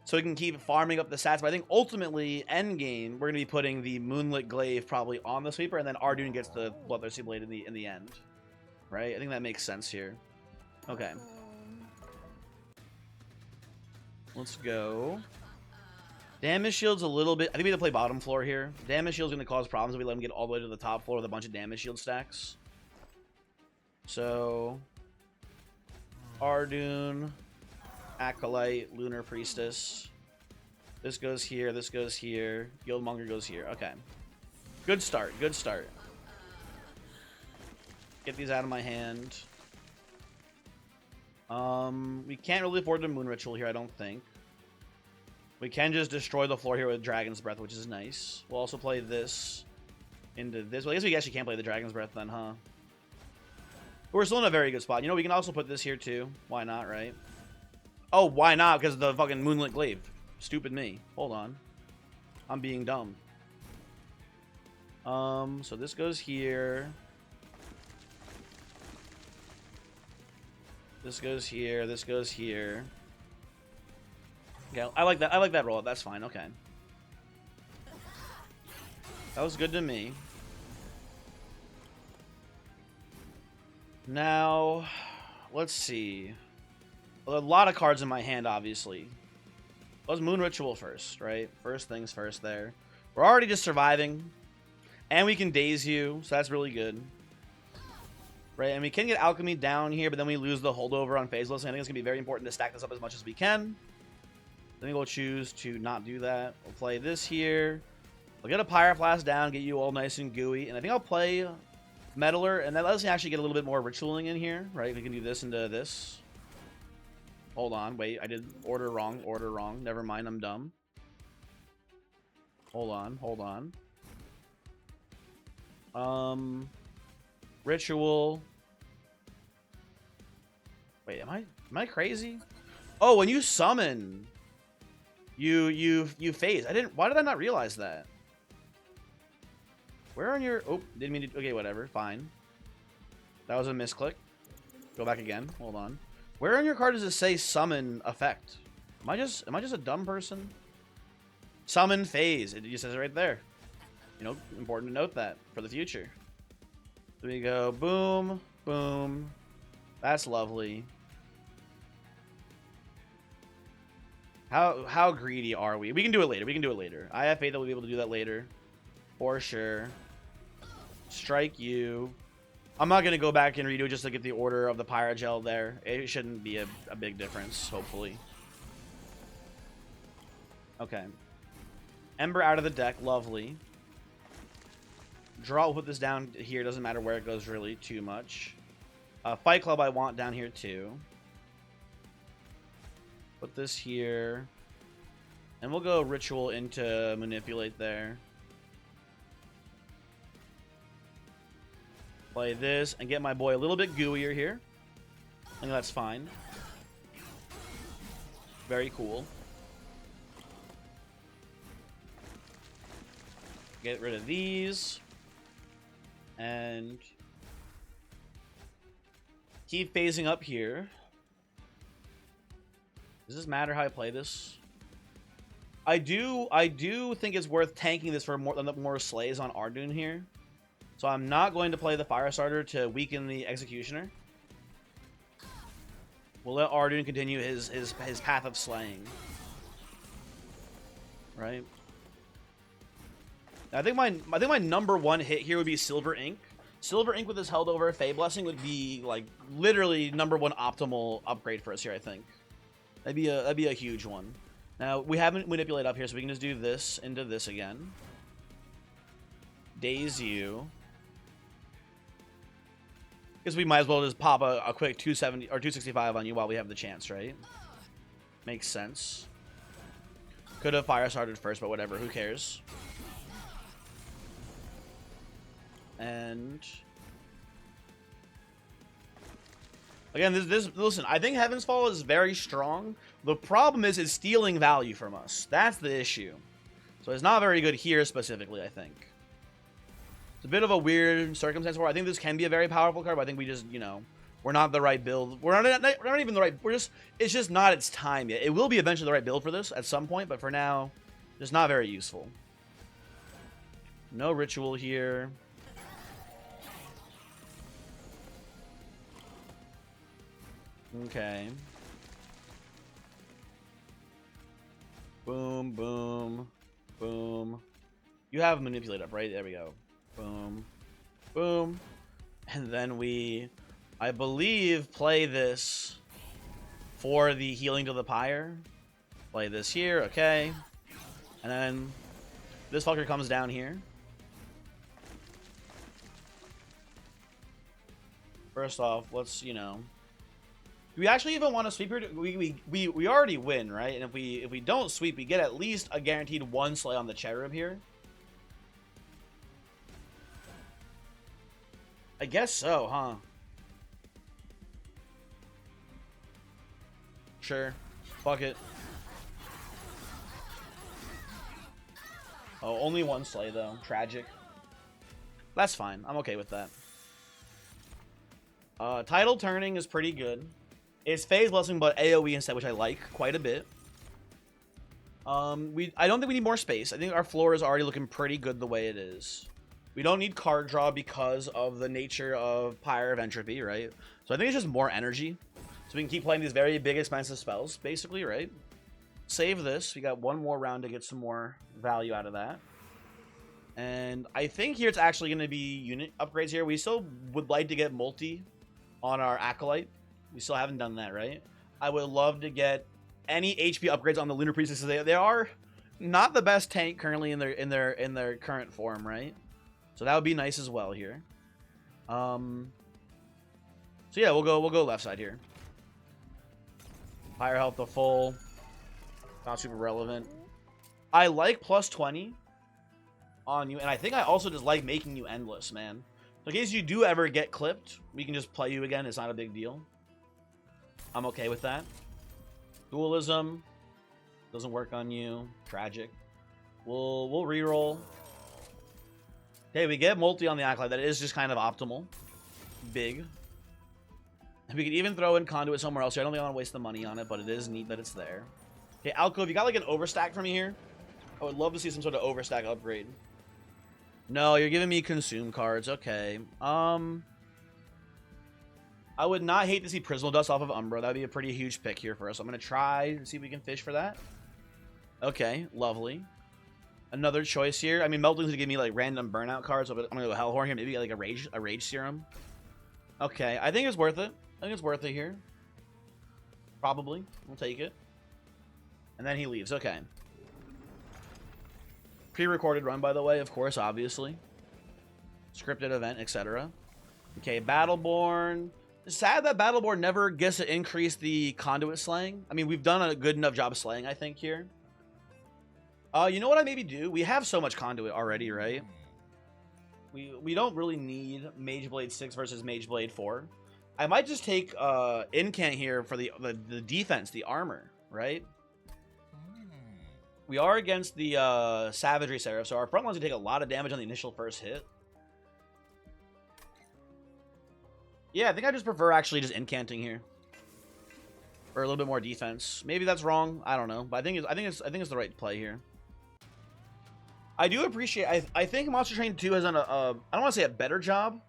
So we can keep farming up the stats. But I think ultimately, endgame, we're going to be putting the Moonlit Glaive probably on the Sweeper. And then Ardoon gets the Bloodthirsty Blade in the end. Right? I think that makes sense here. Okay. Let's go. Damage shield's a little bit... I think we have to play bottom floor here. Damage shield's going to cause problems if we let him get all the way to the top floor with a bunch of damage shield stacks. So... Ardoon... Acolyte, Lunar Priestess. This goes here, this goes here. Guildmonger goes here. Okay. Good start, good start. Get these out of my hand. We can't really afford the Moon Ritual here, I don't think. We can just destroy the floor here with Dragon's Breath, which is nice. We'll also play this into this. Well, I guess we actually can't play the Dragon's Breath then, huh? We're still in a very good spot. You know, we can also put this here too. Why not, right? Oh, why not? Because of the fucking Moonlit Glaive. Stupid me. Hold on. I'm being dumb. So this goes here. This goes here. This goes here. Yeah, I like that. I like that roll. That's fine. Okay. That was good to me. Now, let's see. A lot of cards in my hand, obviously. Let's Moon Ritual first, right? First things first there. We're already just surviving. And we can Daze you, so that's really good. Right, and we can get Alchemy down here, but then we lose the holdover on Phaseless. And I think it's going to be very important to stack this up as much as we can. Then we'll choose to not do that. We'll play this here. We'll get a Pyroblast down, get you all nice and gooey. And I think I'll play Meddler, and that lets me actually get a little bit more ritualing in here, right? We can do this into this. Hold on, wait, I did order wrong, Never mind, I'm dumb. Hold on. Ritual. Wait, am I crazy? Oh, when you summon, you phase. Why did I not realize that? Where on your... Oh, didn't mean to... Okay, whatever, fine. That was a misclick. Go back again, hold on. Where on your card does it say summon effect? Am I just a dumb person? Summon phase. It just says it right there. You know, important to note that for the future. So we go boom, boom. That's lovely. How greedy are we? We can do it later. I have faith that we'll be able to do that later. For sure. Strike you. I'm not going to go back and redo just to get the order of the Pyrogel there. It shouldn't be a big difference, hopefully. Okay. Ember out of the deck. Lovely. Draw, we'll put this down here. Doesn't matter where it goes really too much. Fight Club I want down here too. Put this here. And we'll go Ritual into Manipulate there. Play this and get my boy a little bit gooier here. I think that's fine. Very cool. get rid of these. And keep phasing up here. Does this matter how I play this? I do think it's worth tanking this for more slays on Ardoon here. So I'm not going to play the Fire Starter to weaken the Executioner. We'll let Ardoon continue his path of slaying. Right? I think my number one hit here would be Silver Ink. Silver Ink with his held over Fey Blessing would be like literally number one optimal upgrade for us here, I think. That'd be a huge one. Now we haven't manipulated up here, so we can just do this into this again. Daze you. Guess we might as well just pop a quick 270 or 265 on you while we have the chance, right? Makes sense. Could have fire started first, but whatever, who cares? And again, listen, I think Heaven's Fall is very strong. The problem is it's stealing value from us. That's the issue. So it's not very good here specifically, I think. It's a bit of a weird circumstance where I think this can be a very powerful card, but I think we just, you know, we're not the right build. We're not even the right. It's just not its time yet. It will be eventually the right build for this at some point, but for now, just not very useful. No ritual here. Okay. Boom, boom, boom. You have manipulate up, right? There we go. Boom, boom. And then we, I believe, play this for the healing to the pyre. Play this here, okay. And then this fucker comes down here. First off, let's, you know, do we actually even want to sweep here? We already win, right? And if we don't sweep, we get at least a guaranteed one slay on the cherub here. I guess so, huh? Sure. Fuck it. Oh, only one slay though. Tragic. That's fine. I'm okay with that. Tidal turning is pretty good. It's Phase Blessing, but AoE instead, which I like quite a bit. I don't think we need more space. I think our floor is already looking pretty good the way it is. We don't need card draw because of the nature of Pyre of Entropy, right? So I think it's just more energy. So we can keep playing these very big, expensive spells, basically, right? Save this. We got one more round to get some more value out of that. And I think here it's actually going to be unit upgrades here. We still would like to get multi on our Acolyte. We still haven't done that, right? I would love to get any HP upgrades on the Lunar Priestess. They are not the best tank currently in their current form, right? So that would be nice as well here. So yeah, we'll go left side here. Higher health to full. Not super relevant. I like plus 20 on you, and I think I also just like making you endless, man. So in case you do ever get clipped, we can just play you again. It's not a big deal. I'm okay with that. Dualism doesn't work on you. Tragic. We'll reroll. Okay, we get multi on the Acolyte. That is just kind of optimal. Big. We could even throw in Conduit somewhere else here. I don't think I want to waste the money on it, but it is neat that it's there. Okay, Alcove, you got like an overstack for me here? I would love to see some sort of overstack upgrade. No, you're giving me consume cards. Okay. I would not hate to see Prismal Dust off of Umbra. That would be a pretty huge pick here for us. I'm going to try and see if we can fish for that. Okay, lovely. Another choice here. I mean, Meltling's going to give me like random burnout cards. So I'm going to go Hellhorn here. Maybe get like a rage serum. Okay, I think it's worth it. I think it's worth it here. Probably. We'll take it. And then he leaves. Okay. Pre-recorded run, by the way, of course, obviously. Scripted event, etc. Okay, Battleborn. It's sad that Battleborn never gets to increase the conduit slaying. I mean, we've done a good enough job of slaying, I think, here. You know what I maybe do? We have so much conduit already, right? We don't really need Mage Blade 6 versus Mage Blade 4. I might just take Incant here for the defense, the armor, right? We are against the Savagery Seraph, so our front line's gonna take a lot of damage on the initial first hit. Yeah, I think I just prefer actually just incanting here. For a little bit more defense. Maybe that's wrong. I don't know. But I think it's the right play here. I do appreciate I think Monster Train 2 has done I don't want to say a better job,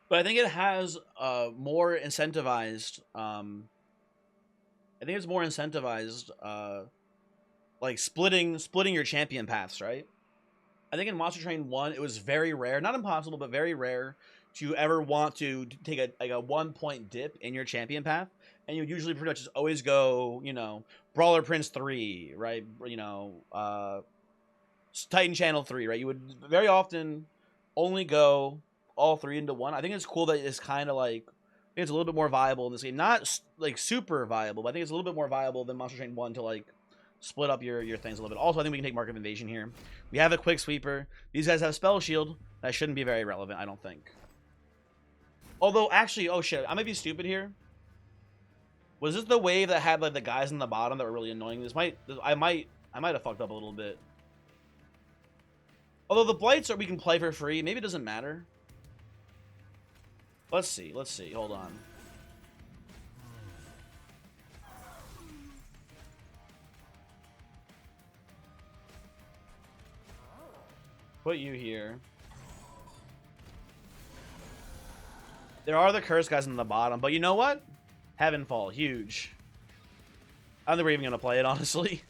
but I think it has more incentivized I think it's more incentivized like splitting your champion paths, right? I think in Monster Train 1 it was very rare, not impossible, but very rare to ever want to take a 1 point dip in your champion path, and you usually pretty much just always go, you know, Brawler Prince 3, right? You know, Titan Channel 3, right? You would very often only go all three into one. I think it's cool that it's kind of like, I think it's a little bit more viable in this game. Not like super viable, but I think it's a little bit more viable than Monster Train 1 to like split up your things a little bit. Also, I think we can take Mark of Invasion here. We have a Quick Sweeper. These guys have Spell Shield. That shouldn't be very relevant, I don't think. Although, actually, oh shit, I might be stupid here. Was this the wave that had like the guys on the bottom that were really annoying? I might have fucked up a little bit. Although the Blights we can play for free, maybe it doesn't matter. Let's see, hold on. Put you here. There are the curse guys on the bottom, but you know what? Heavenfall, huge. I don't think we're even going to play it, honestly.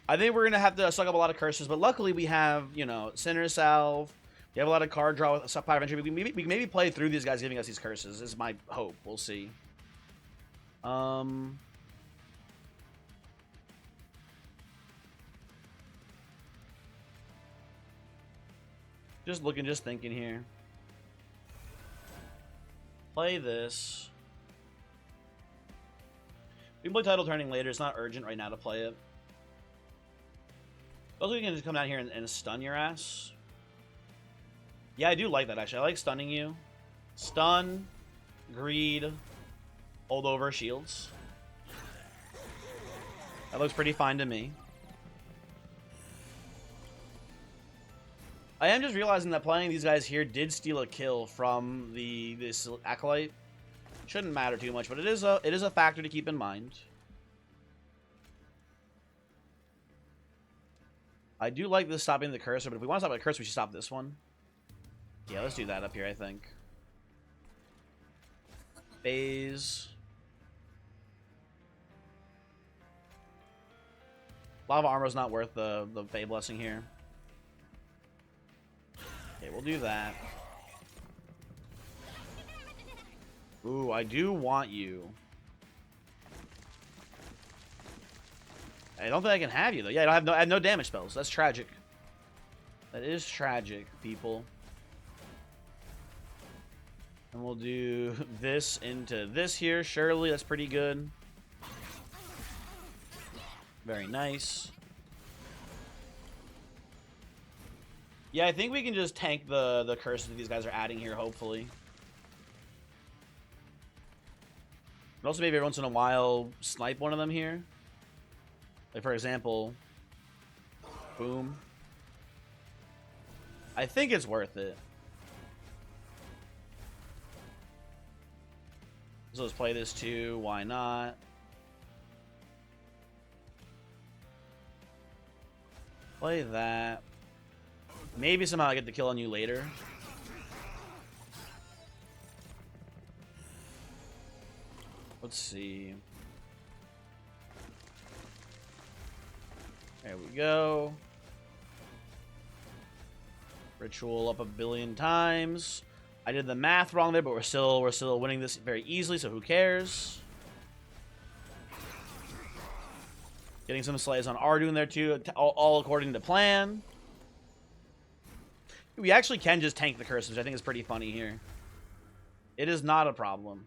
I think we're going to have to suck up a lot of curses, but luckily we have, you know, Sinner Salve. We have a lot of card draw with Pyre Entry. We can maybe play through these guys giving us these curses, is my hope. We'll see. Just thinking here. Play this. We can play Title Turning later. It's not urgent right now to play it. Also, we can just come down here and stun your ass. Yeah, I do like that, actually. I like stunning you. Stun, greed, hold over shields. That looks pretty fine to me. I am just realizing that playing these guys here did steal a kill from this Acolyte. Shouldn't matter too much, but it is a factor to keep in mind. I do like this stopping the cursor, but if we want to stop the cursor, we should stop this one. Yeah, let's do that up here, I think. Phase. Lava Armor is not worth the Fey Blessing here. Okay, we'll do that. Ooh, I do want you. I don't think I can have you, though. Yeah, I have no damage spells. That's tragic. That is tragic, people. And we'll do this into this here. Surely, that's pretty good. Very nice. Yeah, I think we can just tank the curses that these guys are adding here, hopefully. And also maybe every once in a while, snipe one of them here. Like, for example, boom. I think it's worth it. So let's play this too. Why not? Play that. Maybe somehow I get the kill on you later. Let's see. There we go. Ritual up a billion times. I did the math wrong there, but we're still winning this very easily, so who cares? Getting some slays on Ardoon there too, all according to plan. We actually can just tank the curse, which I think is pretty funny here. It is not a problem.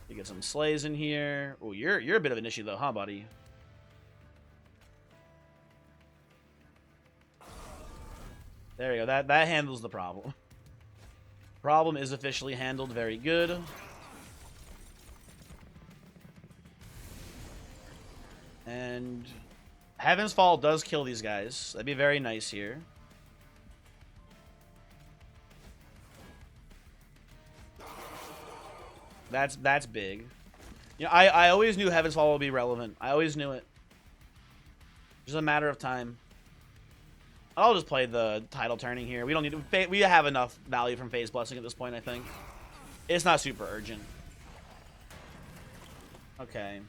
You get some slays in here. Oh, you're a bit of an issue though, huh, buddy? There you go. That handles the problem. Problem is officially handled. Very good. And Heaven's Fall does kill these guys. That'd be very nice here. That's big. You know, I always knew Heaven's Fall would be relevant. I always knew it. Just a matter of time. I'll just play the title turning here. We don't need to. We have enough value from Phase Blessing at this point, I think. It's not super urgent. Okay.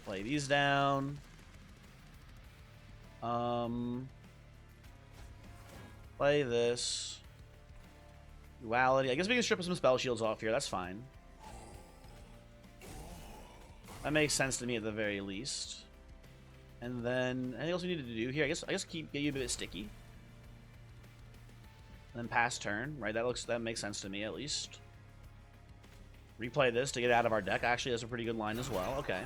Play these down. Play this. Duality. I guess we can strip some spell shields off here. That's fine. That makes sense to me at the very least. And then anything else we need to do here? I guess get you a bit sticky. And then pass turn, right? That makes sense to me at least. Replay this to get out of our deck. Actually, that's a pretty good line as well. Okay.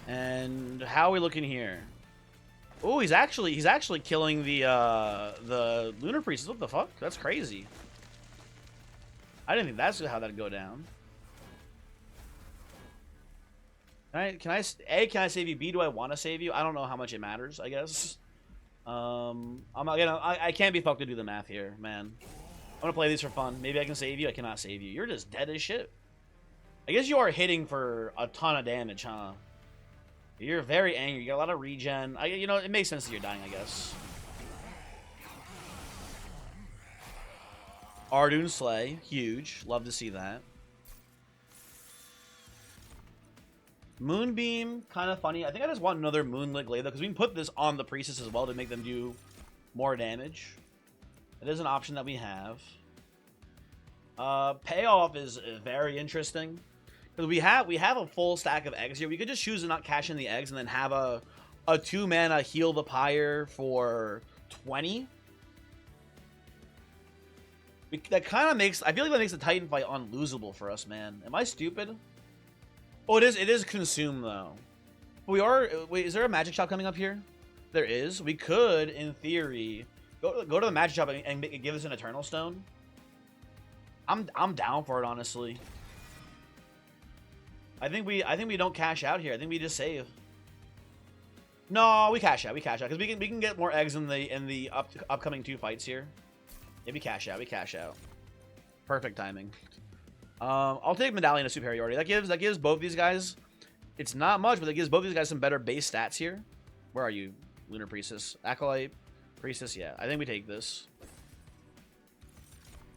And how are we looking here? Oh, he's actually killing the Lunar Priestess. What the fuck? That's crazy. I didn't think that's how that'd go down. Can I save you? B, do I want to save you? I don't know how much it matters, I guess. I'm not gonna. I can't be fucked to do the math here, man. I'm gonna play these for fun. Maybe I can save you. I cannot save you. You're just dead as shit. I guess you are hitting for a ton of damage, huh? You're very angry. You got a lot of regen. You know, it makes sense that you're dying, I guess. Ardoon Slay, huge. Love to see that. Moonbeam, kind of funny. I think I just want another Moonlit Glaive, though, because we can put this on the Priestess as well to make them do more damage. It is an option that we have. Payoff is very interesting. Because we have a full stack of eggs here. We could just choose to not cash in the eggs and then have a 2-mana Heal the Pyre for 20. That kind of makes... I feel like that makes the Titan fight unlosable for us, man. Am I stupid? Oh, it is Consume, though. We are... Wait, is there a magic shop coming up here? There is. We could, in theory, go to the magic shop and give us an Eternal Stone. I'm down for it, honestly. I think we don't cash out here. I think we just save. No, we cash out. We cash out because we can get more eggs in the upcoming 2 fights here. Yeah, we cash out. We cash out. Perfect timing. I'll take Medallion of Superiority. That gives both these guys. It's not much, but it gives both these guys some better base stats here. Where are you, Lunar Priestess? Acolyte, Priestess. Yeah, I think we take this.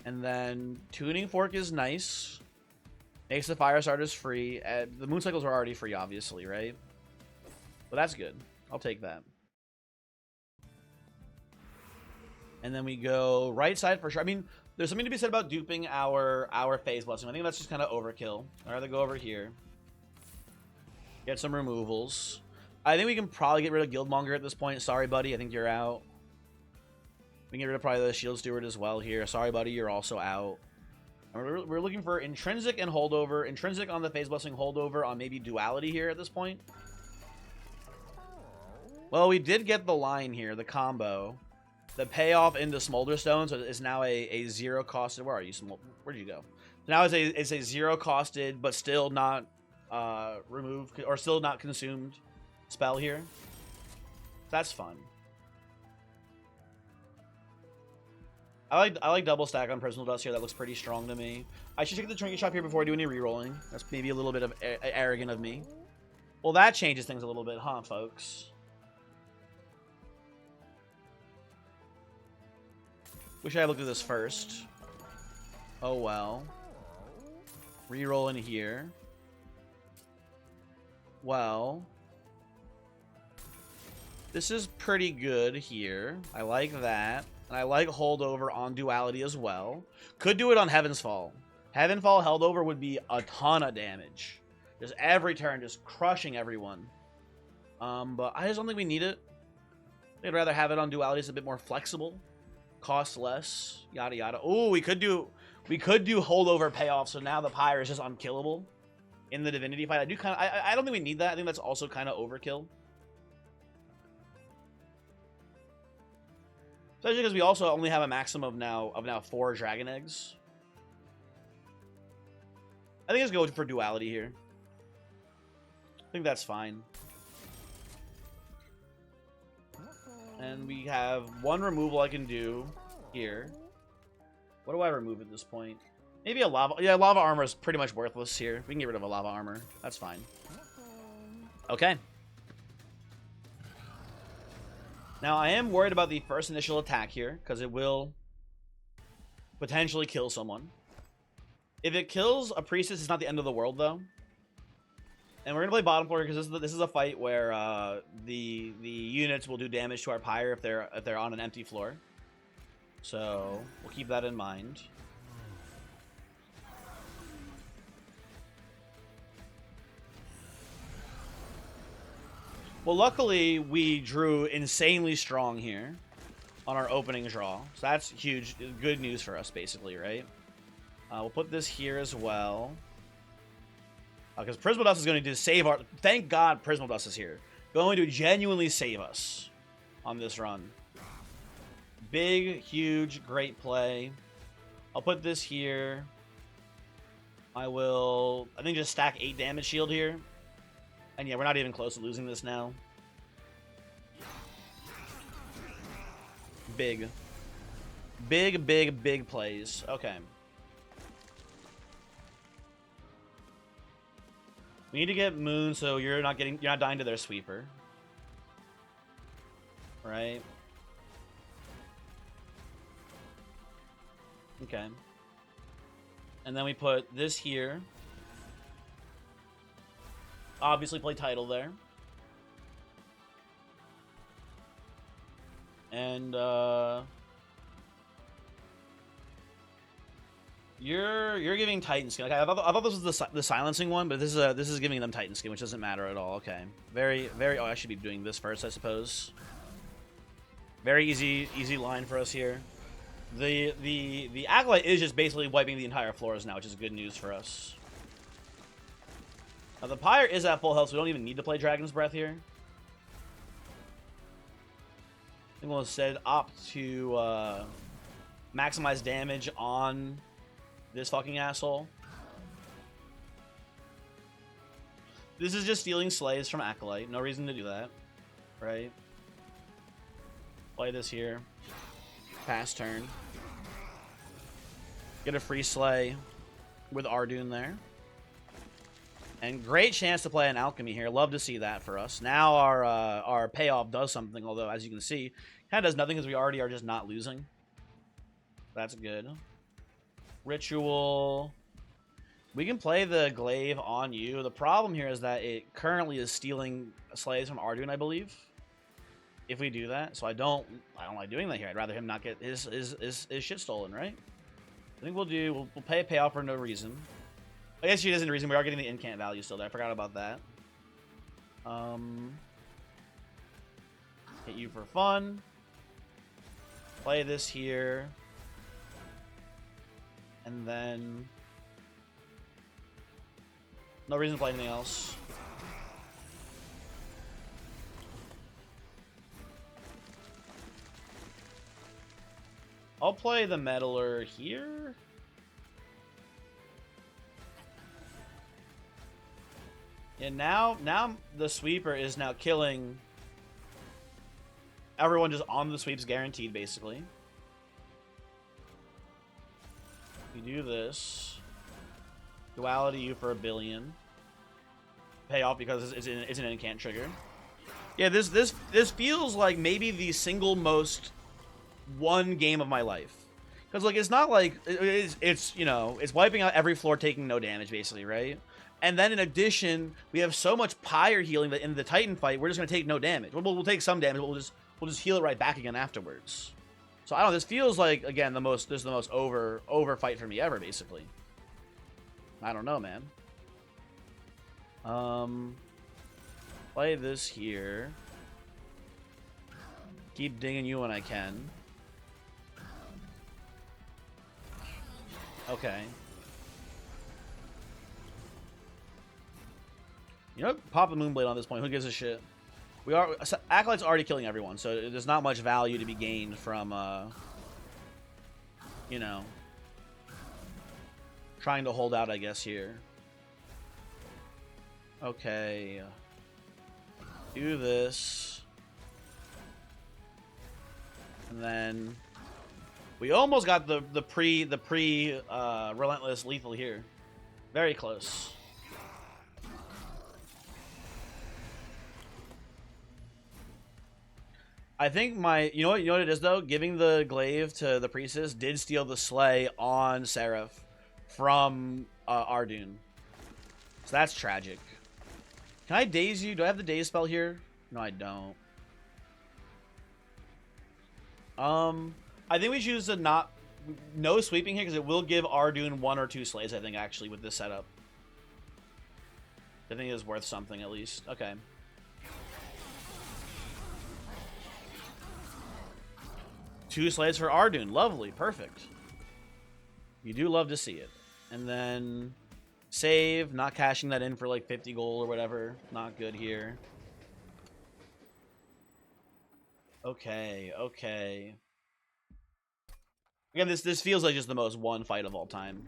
And then Tuning Fork is nice. Makes the Fire Starters free. The Moon Cycles are already free, obviously, right? But that's good. I'll take that. And then we go right side for sure. I mean, there's something to be said about duping our Phase Blessing. I think that's just kind of overkill. I'd rather go over here. Get some removals. I think we can probably get rid of Guildmonger at this point. Sorry, buddy. I think you're out. We can get rid of probably the Shield Steward as well here. Sorry, buddy. You're also out. We're looking for Intrinsic and Holdover. Intrinsic on the Phase Blessing, Holdover on maybe Duality here at this point. Well, we did get the line here, the combo. The payoff into Smolder Stone, so it's now a 0-costed. Where are you? Where'd you go? Now it's a 0-costed, but still not removed or still not consumed spell here. That's fun. I like double stack on Personal Dust here. That looks pretty strong to me. I should check the Trinket Shop here before I do any rerolling. That's maybe a little bit of arrogant of me. Well, that changes things a little bit, huh, folks? Wish I had looked at this first. Oh, well. Reroll in here. Well. This is pretty good here. I like that. And I like Holdover on Duality as well. Could do it on Heaven's Fall. Heaven's Fall held over would be a ton of damage. Just every turn, just crushing everyone. But I just don't think we need it. I'd rather have it on Duality. It's a bit more flexible. Costs less. Yada yada. Oh, we could do Holdover payoff. So now the Pyre is just unkillable in the Divinity fight. I don't think we need that. I think that's also kind of overkill. Especially because we also only have a maximum of now 4 Dragon Eggs. I think let's go for Duality here. think that's fine. And we have one removal I can do here. What do I remove at this point? Maybe a lava. Yeah, lava armor is pretty much worthless here. We can get rid of a lava armor. That's fine. Okay. Now, I am worried about the first initial attack here, because it will potentially kill someone. If it kills a priestess, it's not the end of the world, though. And we're going to play bottom floor, because this is a fight where the units will do damage to our pyre if they're on an empty floor. So, we'll keep that in mind. Well, luckily, we drew insanely strong here on our opening draw. So that's huge, good news for us, basically, right? We'll put this here as well. Because Prismal Dust is going to save our... Thank God Prismal Dust is here. Going to genuinely save us on this run. Big, huge, great play. I'll put this here. I will, I think, just stack 8 damage shield here. And yeah, we're not even close to losing this now. Big. Big, big, big plays. Okay. We need to get Moon so you're not dying to their sweeper. Right? Okay. And then we put this here. Obviously play title there. And you're giving Titan skin. Like, I thought this was the silencing one, but this is giving them Titan skin, which doesn't matter at all. Okay. Very oh, I should be doing this first, I suppose. Very easy line for us here. The Acolyte is just basically wiping the entire floors now, which is good news for us. Now, the Pyre is at full health, so we don't even need to play Dragon's Breath here. I think we'll instead opt to maximize damage on this fucking asshole. This is just stealing slays from Acolyte. No reason to do that. Right? Play this here. Pass turn. Get a free slay with Ardoon there. And great chance to play an Alchemy here. Love to see that for us. Now our payoff does something, although, as you can see, kind of does nothing because we already are just not losing. That's good. Ritual. We can play the Glaive on you. The problem here is that it currently is stealing slays from Ardoon, I believe. If we do that. So I don't like doing that here. I'd rather him not get his shit stolen, right? I think we'll pay a payoff for no reason. I guess she isn't a reason. We are getting the incant value still there. I forgot about that. Hit you for fun. Play this here. And then... no reason to play anything else. I'll play the Meddler here. And now the sweeper is now killing everyone just on the sweeps guaranteed, basically. You do this. Duality you for 1 billion. Pay off because it's an incant trigger. Yeah, this feels like maybe the single most won game of my life. Because, like, it's not like it's you know, it's wiping out every floor, taking no damage, basically, right? And then in addition, we have so much pyre healing that in the Titan fight, we're just gonna take no damage. We'll take some damage, but we'll just heal it right back again afterwards. So I don't know, this feels like, again, this is the most over fight for me ever, basically. I don't know, man. Play this here. Keep dinging you when I can. Okay. You know, pop a Moonblade on this point. Who gives a shit? Acolyte's already killing everyone, so there's not much value to be gained from, you know, trying to hold out, I guess, here. Okay. Do this. And then we almost got the pre relentless lethal here. Very close. I think you know what it is though? Giving the glaive to the priestess did steal the slay on Seraph from Ardoon. So that's tragic. Can I daze you? Do I have the daze spell here? No, I don't. I think we choose to no sweeping here because it will give Ardoon 1 or 2 slays, I think, actually, with this setup. I think it is worth something, at least. Okay. Two slays for Ardoon. Lovely. Perfect. You do love to see it. And then save. Not cashing that in for like 50 gold or whatever. Not good here. Okay. Okay. Again, this feels like just the most one fight of all time.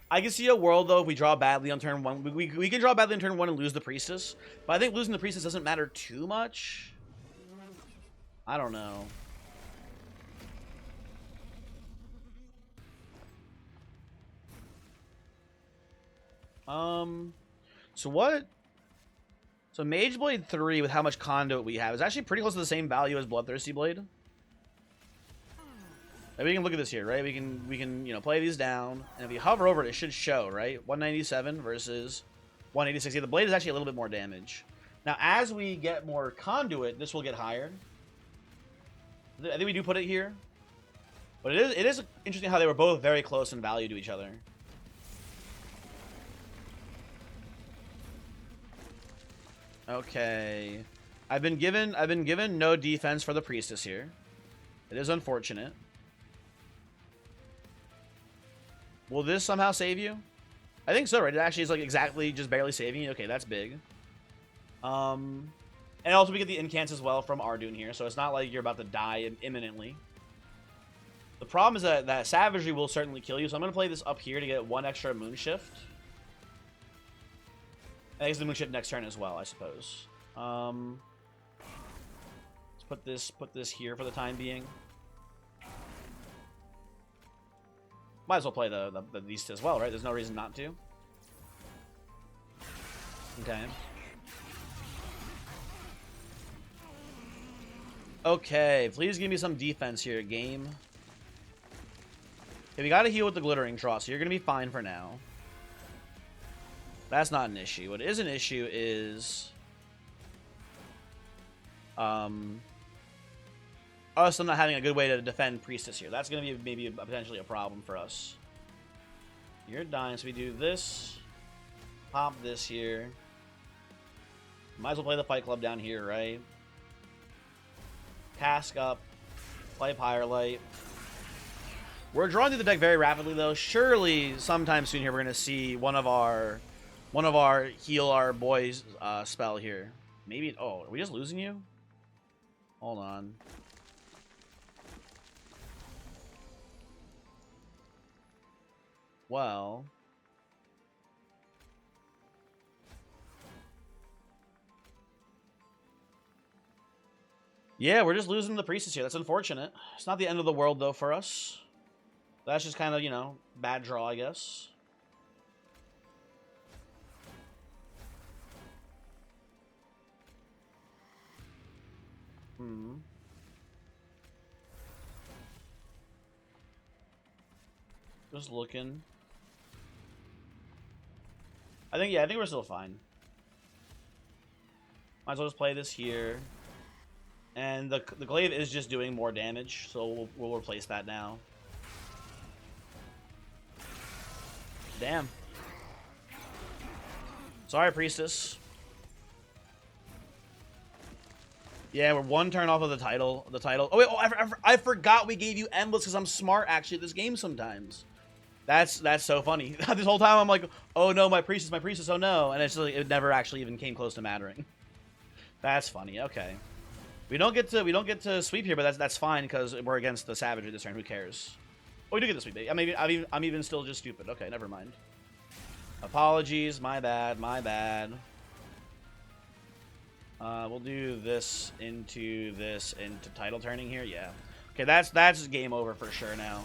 I can see a world, though, if we draw badly on turn 1. We can draw badly on turn 1 and lose the priestess. But I think losing the priestess doesn't matter too much. I don't know. So what? So Mage Blade 3 with how much conduit we have is actually pretty close to the same value as Bloodthirsty Blade. Maybe we can look at this here, right? We can, you know, play these down, and if we hover over it, it should show, right? 197 versus 186. Yeah, the blade is actually a little bit more damage. Now, as we get more conduit, this will get higher. I think we do put it here. But it is interesting how they were both very close in value to each other. Okay. I've been given no defense for the priestess here. It is unfortunate. Will this somehow save you? I think so, right? It actually is like exactly just barely saving you. Okay, that's big. And also we get the incants as well from Ardoon here, so it's not like you're about to die imminently. The problem is that Savagery will certainly kill you, so I'm going to play this up here to get 1 extra Moonshift. I guess the Moonshift next turn as well, I suppose. Let's put this here for the time being. Might as well play these as well, right? There's no reason not to. Okay. Okay, please give me some defense here, game. Okay, we gotta heal with the Glittering Trough, so you're gonna be fine for now. That's not an issue. What is an issue is us not having a good way to defend Priestess here. That's going to be maybe potentially a problem for us. You're dying, so we do this. Pop this here. Might as well play the Fight Club down here, right? Cask up. Play Pyrelight. We're drawing through the deck very rapidly, though. Surely, sometime soon here, we're going to see one of our heal our boys spell here. Maybe. Oh, are we just losing you? Hold on. Well. Yeah, we're just losing the priestess here. That's unfortunate. It's not the end of the world, though, for us. That's just kind of, you know, bad draw, I guess. Just looking. I think we're still fine. Might as well just play this here. And the glaive is just doing more damage, so we'll replace that now. Damn. Sorry, priestess. Yeah, we're 1 turn off of the title. Oh wait, I forgot we gave you endless because I'm smart actually at this game sometimes. That's so funny. This whole time I'm like, oh no, my priestess, oh no, and it's like, it never actually even came close to mattering. That's funny. Okay, we don't get to sweep here, but that's fine because we're against the savagery this turn. Who cares? Oh, we do get the sweep. I'm even still just stupid. Okay, never mind. Apologies, my bad. We'll do this into title turning here. Yeah. Okay, that's game over for sure now.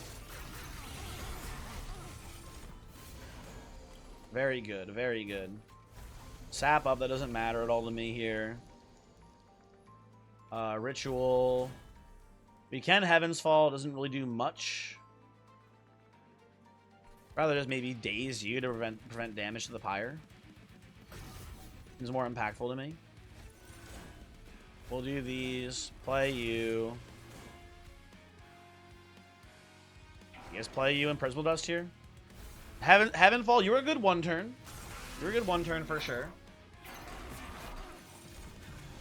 Very good, very good. Sap up, that doesn't matter at all to me here. Ritual. We can Heaven's Fall, doesn't really do much. Rather just maybe daze you to prevent damage to the pyre. Seems more impactful to me. We'll do these. Play you. You guys play you and Principal Dust here? Heavenfall, you were a good one turn. You were a good one turn for sure.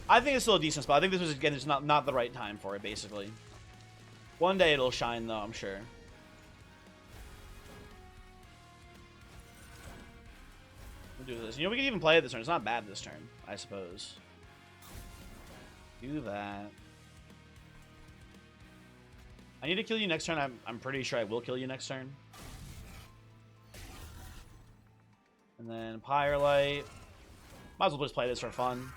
I think it's still a decent spot. I think this was, again, just not the right time for it, basically. One day it'll shine, though, I'm sure. We'll do this. You know, we can even play it this turn. It's not bad this turn, I suppose. Do that. I need to kill you next turn. I'm pretty sure I will kill you next turn. And then Pyre Light. Might as well just play this for fun.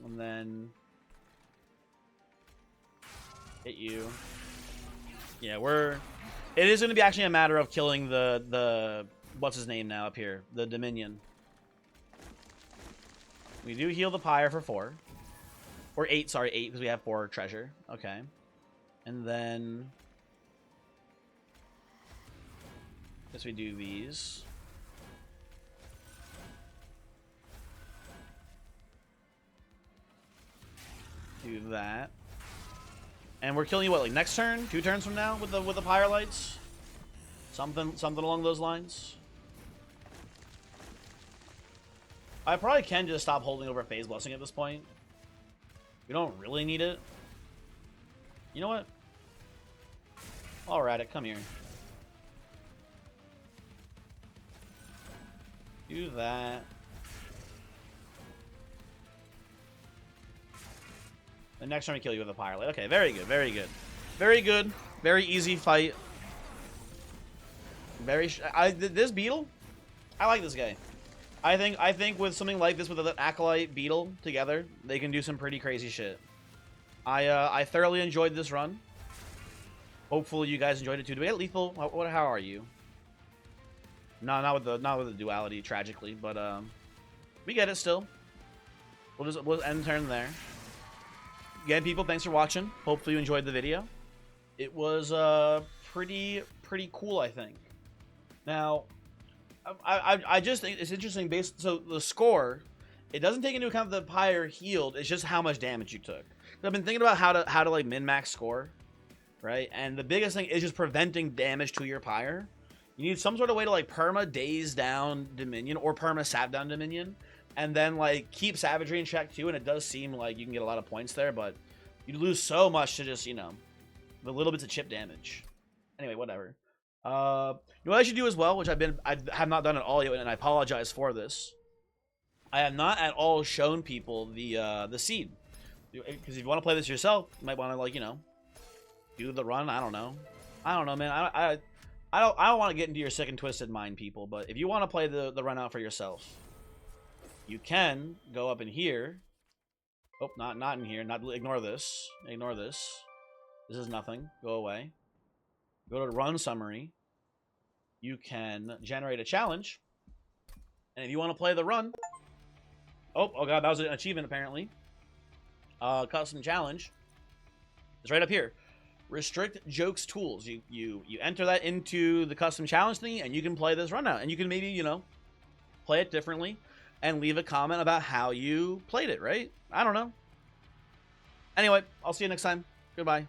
And then hit you. Yeah, it is going to be actually a matter of killing the what's his name now up here, the Dominion. We do heal the Pyre for 4. Or 8, sorry, 8, because we have 4 treasure. Okay. And then guess we do these. Do that. And we're killing you what, like next turn? 2 turns from now with the Pyre Lights? Something along those lines. I probably can just stop holding over Phase Blessing at this point. We don't really need it. You know what? Alright, come here. Do that. The next time we kill you with a Pyre Light. Okay, very good, very good. Very good. Very easy fight. This Beetle? I like this guy. I think with something like this with an Acolyte Beetle together, they can do some pretty crazy shit. I thoroughly enjoyed this run. Hopefully you guys enjoyed it too. Do we get lethal? How are you? No, not with the duality, tragically, but we get it still. We'll end turn there. Again, people, thanks for watching. Hopefully you enjoyed the video. It was pretty cool, I think. Now, I just think it's interesting. So the score, it doesn't take into account the Pyre healed. It's just how much damage you took. I've been thinking about how to like min-max score, right? And the biggest thing is just preventing damage to your Pyre. You need some sort of way to like perma daze down Dominion or perma sap down Dominion, and then like keep Savagery in check too. And it does seem like you can get a lot of points there, but you lose so much to just, you know, the little bits of chip damage. Anyway, whatever. You know what I should do as well, which I have not done at all yet, and I apologize for this. I have not at all shown people the seed, because if you want to play this yourself, you might want to, like, you know, do the run. I don't know, man. I don't want to get into your sick and twisted mind, people. But if you want to play the run out for yourself, you can go up in here. Oh, not in here. Ignore this. Ignore this. This is nothing. Go away. Go to run summary. You can generate a challenge, and if you want to play the run, oh god, that was an achievement apparently. Custom challenge. It's right up here. Restrict jokes tools. You enter that into the custom challenge thingy, and you can play this run out, and you can maybe, you know, play it differently, and leave a comment about how you played it. Right? I don't know. Anyway, I'll see you next time. Goodbye.